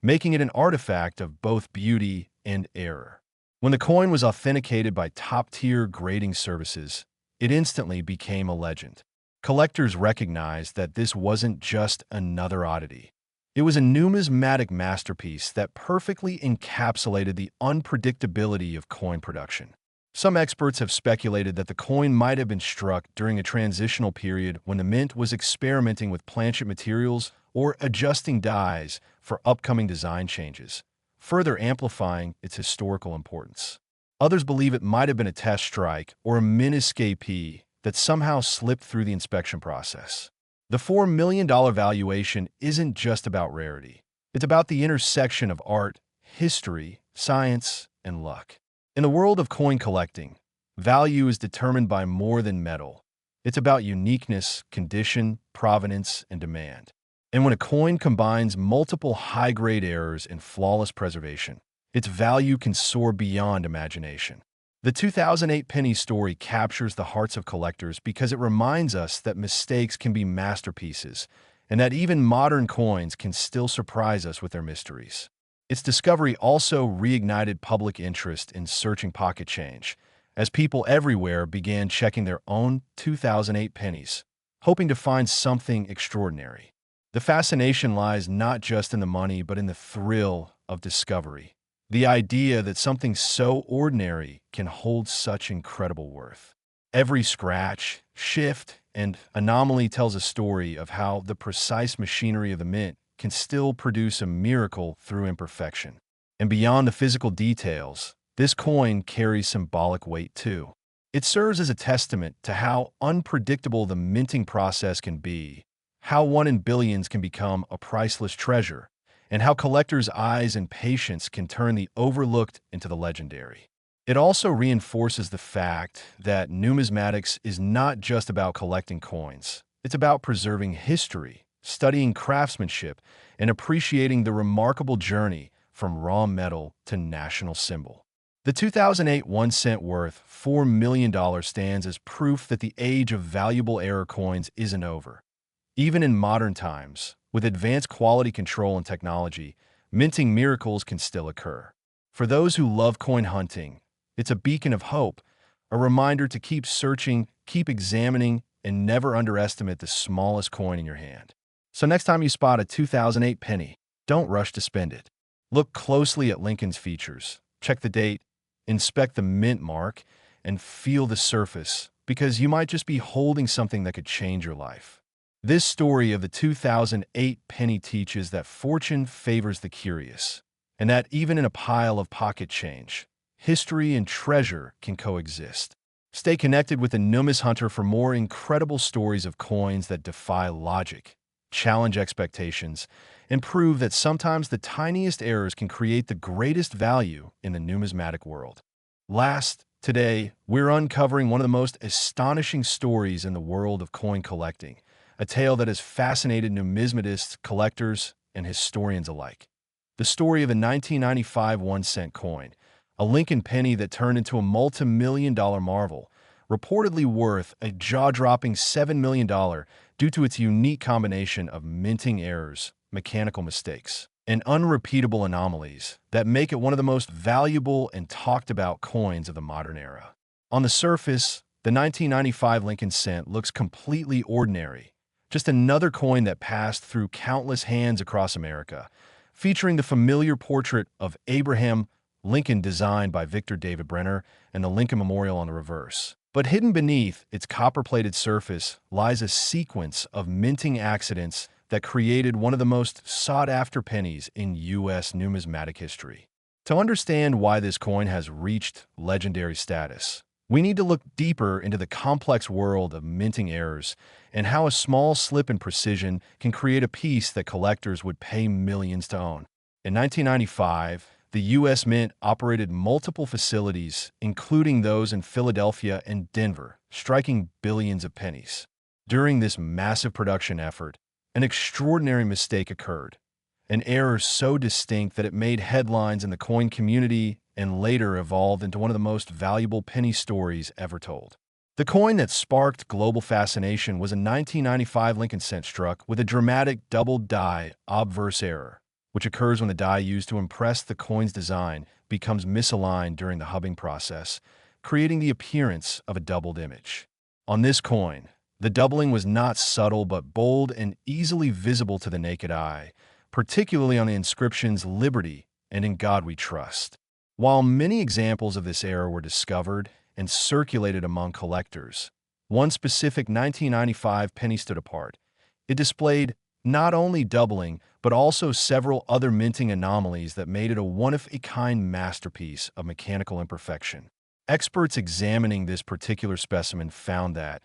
making it an artifact of both beauty and error. When the coin was authenticated by top-tier grading services, it instantly became a legend. Collectors recognized that this wasn't just another oddity. It was a numismatic masterpiece that perfectly encapsulated the unpredictability of coin production. Some experts have speculated that the coin might have been struck during a transitional period when the mint was experimenting with planchet materials or adjusting dies for upcoming design changes, further amplifying its historical importance. Others believe it might have been a test strike or a mint escapee that somehow slipped through the inspection process. The $4 million valuation isn't just about rarity. It's about the intersection of art, history, science, and luck. In the world of coin collecting, value is determined by more than metal. It's about uniqueness, condition, provenance, and demand. And when a coin combines multiple high-grade errors and flawless preservation, its value can soar beyond imagination. The 2008 penny story captures the hearts of collectors because it reminds us that mistakes can be masterpieces and that even modern coins can still surprise us with their mysteries. Its discovery also reignited public interest in searching pocket change, as people everywhere began checking their own 2008 pennies, hoping to find something extraordinary. The fascination lies not just in the money, but in the thrill of discovery. The idea that something so ordinary can hold such incredible worth. Every scratch, shift, and anomaly tells a story of how the precise machinery of the mint can still produce a miracle through imperfection. And beyond the physical details, this coin carries symbolic weight too. It serves as a testament to how unpredictable the minting process can be, how one in billions can become a priceless treasure, and how collectors' eyes and patience can turn the overlooked into the legendary. It also reinforces the fact that numismatics is not just about collecting coins. It's about preserving history, studying craftsmanship, and appreciating the remarkable journey from raw metal to national symbol. The 2008 1 cent worth $4 million stands as proof that the age of valuable error coins isn't over. Even in modern times, with advanced quality control and technology, minting miracles can still occur. For those who love coin hunting, it's a beacon of hope, a reminder to keep searching, keep examining, and never underestimate the smallest coin in your hand. So next time you spot a 2008 penny, don't rush to spend it. Look closely at Lincoln's features. Check the date, inspect the mint mark, and feel the surface, because you might just be holding something that could change your life. This story of the 2008 penny teaches that fortune favors the curious, and that even in a pile of pocket change, history and treasure can coexist. Stay connected with the Numis Hunter for more incredible stories of coins that defy logic, challenge expectations, and prove that sometimes the tiniest errors can create the greatest value in the numismatic world. Last, today, we're uncovering one of the most astonishing stories in the world of coin collecting, a tale that has fascinated numismatists, collectors, and historians alike. The story of a 1995 1 cent coin, a Lincoln penny that turned into a multi-million-dollar marvel, reportedly worth a jaw-dropping $7 million due to its unique combination of minting errors, mechanical mistakes, and unrepeatable anomalies that make it one of the most valuable and talked-about coins of the modern era. On the surface, the 1995 Lincoln cent looks completely ordinary, just another coin that passed through countless hands across America, featuring the familiar portrait of Abraham Lincoln designed by Victor David Brenner and the Lincoln Memorial on the reverse. But hidden beneath its copper-plated surface lies a sequence of minting accidents that created one of the most sought-after pennies in U.S. numismatic history. To understand why this coin has reached legendary status, we need to look deeper into the complex world of minting errors and how a small slip in precision can create a piece that collectors would pay millions to own. In 1995, the U.S. Mint operated multiple facilities, including those in Philadelphia and Denver, striking billions of pennies. During this massive production effort, an extraordinary mistake occurred, an error so distinct that it made headlines in the coin community and later evolved into one of the most valuable penny stories ever told. The coin that sparked global fascination was a 1995 Lincoln cent struck with a dramatic double die obverse error, which occurs when the die used to impress the coin's design becomes misaligned during the hubbing process, creating the appearance of a doubled image. On this coin, the doubling was not subtle but bold and easily visible to the naked eye, particularly on the inscriptions "Liberty" and "In God We Trust." While many examples of this error were discovered and circulated among collectors, one specific 1995 penny stood apart. It displayed not only doubling, but also several other minting anomalies that made it a one-of-a-kind masterpiece of mechanical imperfection. Experts examining this particular specimen found that,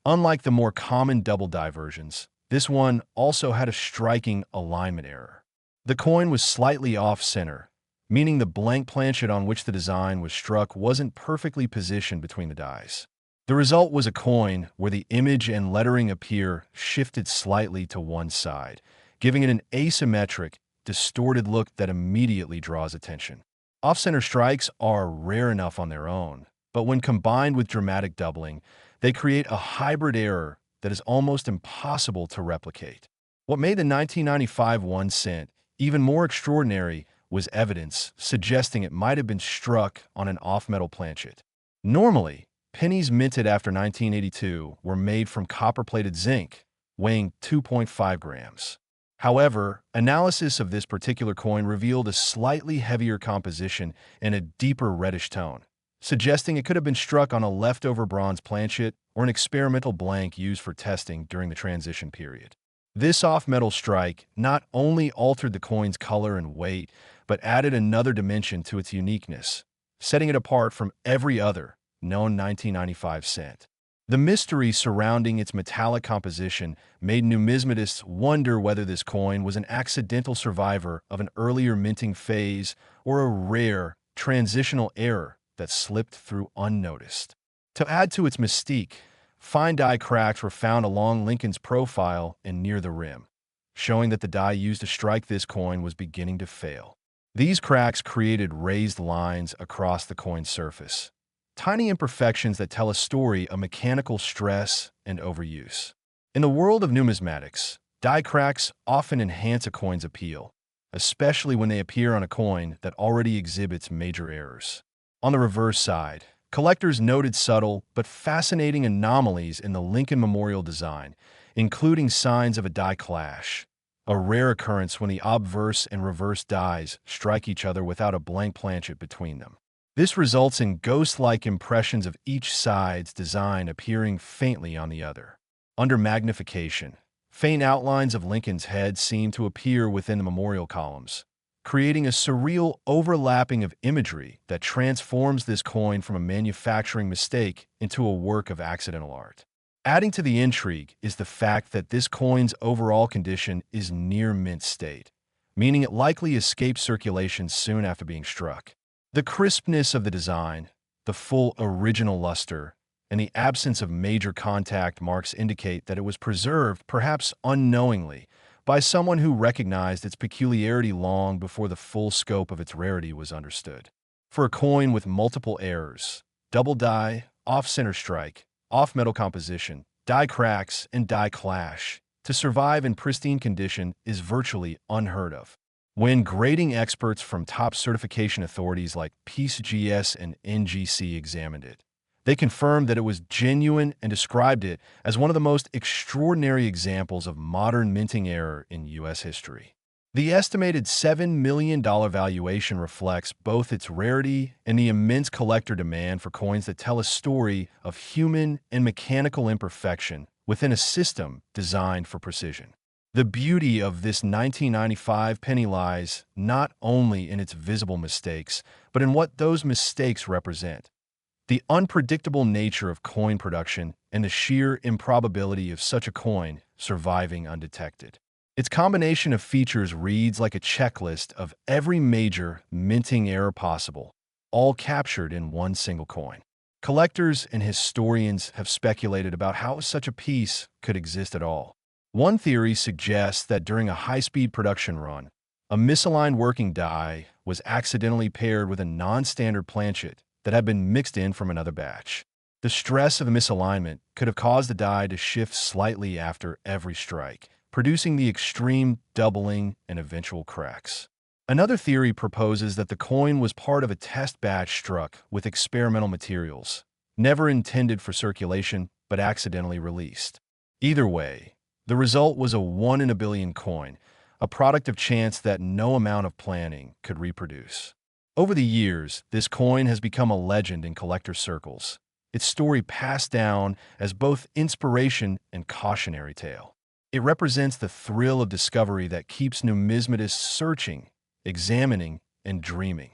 unlike the more common double die versions, this one also had a striking alignment error. The coin was slightly off-center, meaning the blank planchet on which the design was struck wasn't perfectly positioned between the dies. The result was a coin where the image and lettering appear shifted slightly to one side, giving it an asymmetric, distorted look that immediately draws attention. Off-center strikes are rare enough on their own, but when combined with dramatic doubling, they create a hybrid error that is almost impossible to replicate. What made the 1995 1 cent even more extraordinary was evidence suggesting it might have been struck on an off-metal planchet. Normally, pennies minted after 1982 were made from copper-plated zinc, weighing 2.5 grams. However, analysis of this particular coin revealed a slightly heavier composition and a deeper reddish tone, suggesting it could have been struck on a leftover bronze planchet or an experimental blank used for testing during the transition period. This off-metal strike not only altered the coin's color and weight, but added another dimension to its uniqueness, setting it apart from every other known 1995 cent. The mystery surrounding its metallic composition made numismatists wonder whether this coin was an accidental survivor of an earlier minting phase or a rare, transitional error that slipped through unnoticed. To add to its mystique, fine die cracks were found along Lincoln's profile and near the rim, showing that the die used to strike this coin was beginning to fail. These cracks created raised lines across the coin's surface, tiny imperfections that tell a story of mechanical stress and overuse. In the world of numismatics, die cracks often enhance a coin's appeal, especially when they appear on a coin that already exhibits major errors. On the reverse side, collectors noted subtle but fascinating anomalies in the Lincoln Memorial design, including signs of a die clash, a rare occurrence when the obverse and reverse dies strike each other without a blank planchet between them. This results in ghost-like impressions of each side's design appearing faintly on the other. Under magnification, faint outlines of Lincoln's head seem to appear within the memorial columns, creating a surreal overlapping of imagery that transforms this coin from a manufacturing mistake into a work of accidental art. Adding to the intrigue is the fact that this coin's overall condition is near mint state, meaning it likely escaped circulation soon after being struck. The crispness of the design, the full original luster, and the absence of major contact marks indicate that it was preserved, perhaps unknowingly, by someone who recognized its peculiarity long before the full scope of its rarity was understood. For a coin with multiple errors, double die, off-center strike, off-metal composition, die cracks, and die clash, to survive in pristine condition is virtually unheard of. When grading experts from top certification authorities like PCGS and NGC examined it, they confirmed that it was genuine and described it as one of the most extraordinary examples of modern minting error in U.S. history. The estimated $7 million valuation reflects both its rarity and the immense collector demand for coins that tell a story of human and mechanical imperfection within a system designed for precision. The beauty of this 1995 penny lies not only in its visible mistakes, but in what those mistakes represent. The unpredictable nature of coin production and the sheer improbability of such a coin surviving undetected. Its combination of features reads like a checklist of every major minting error possible, all captured in one single coin. Collectors and historians have speculated about how such a piece could exist at all. One theory suggests that during a high-speed production run, a misaligned working die was accidentally paired with a non-standard planchet that had been mixed in from another batch. The stress of a misalignment could have caused the die to shift slightly after every strike, producing the extreme doubling and eventual cracks. Another theory proposes that the coin was part of a test batch struck with experimental materials, never intended for circulation but accidentally released. Either way, the result was a 1 in a billion coin, a product of chance that no amount of planning could reproduce. Over the years, this coin has become a legend in collector circles, its story passed down as both inspiration and cautionary tale. It represents the thrill of discovery that keeps numismatists searching, examining, and dreaming.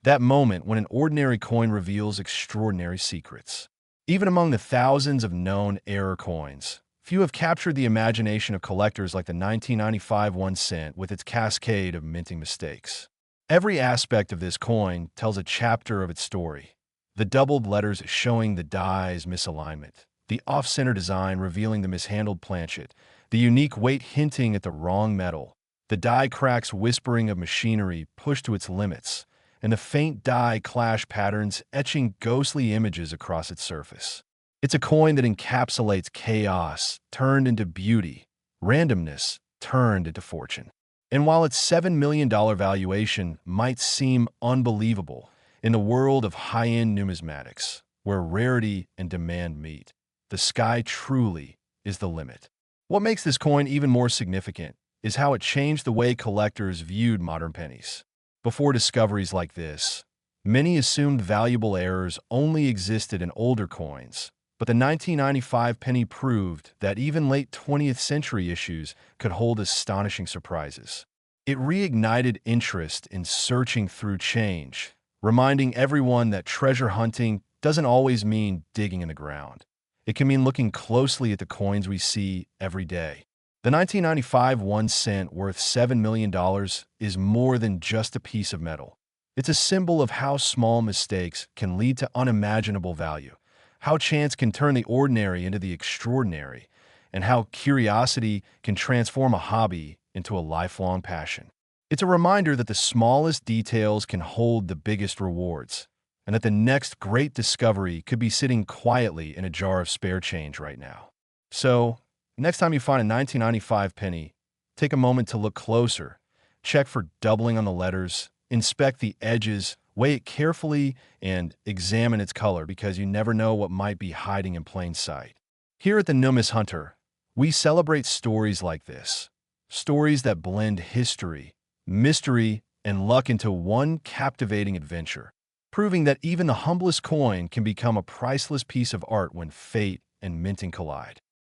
That moment when an ordinary coin reveals extraordinary secrets. Even among the thousands of known error coins, few have captured the imagination of collectors like the 1995 1 cent with its cascade of minting mistakes. Every aspect of this coin tells a chapter of its story. The doubled letters showing the die's misalignment, the off-center design revealing the mishandled planchet, the unique weight hinting at the wrong metal, the die cracks whispering of machinery pushed to its limits, and the faint die clash patterns etching ghostly images across its surface. It's a coin that encapsulates chaos turned into beauty, randomness turned into fortune. And while its $7 million valuation might seem unbelievable, in the world of high-end numismatics, where rarity and demand meet, the sky truly is the limit. What makes this coin even more significant is how it changed the way collectors viewed modern pennies. Before discoveries like this, many assumed valuable errors only existed in older coins, but the 1995 penny proved that even late 20th century issues could hold astonishing surprises. It reignited interest in searching through change, reminding everyone that treasure hunting doesn't always mean digging in the ground. It can mean looking closely at the coins we see every day. The 1995 1 cent worth $7 million is more than just a piece of metal. It's a symbol of how small mistakes can lead to unimaginable value, how chance can turn the ordinary into the extraordinary, and how curiosity can transform a hobby into a lifelong passion. It's a reminder that the smallest details can hold the biggest rewards, and that the next great discovery could be sitting quietly in a jar of spare change right now. So, next time you find a 1995 penny, take a moment to look closer, check for doubling on the letters, inspect the edges, weigh it carefully, and examine its color because you never know what might be hiding in plain sight. Here at the Numis Hunter, we celebrate stories like this, stories that blend history, mystery, and luck into one captivating adventure, proving that even the humblest coin can become a priceless piece of art when fate and minting collide.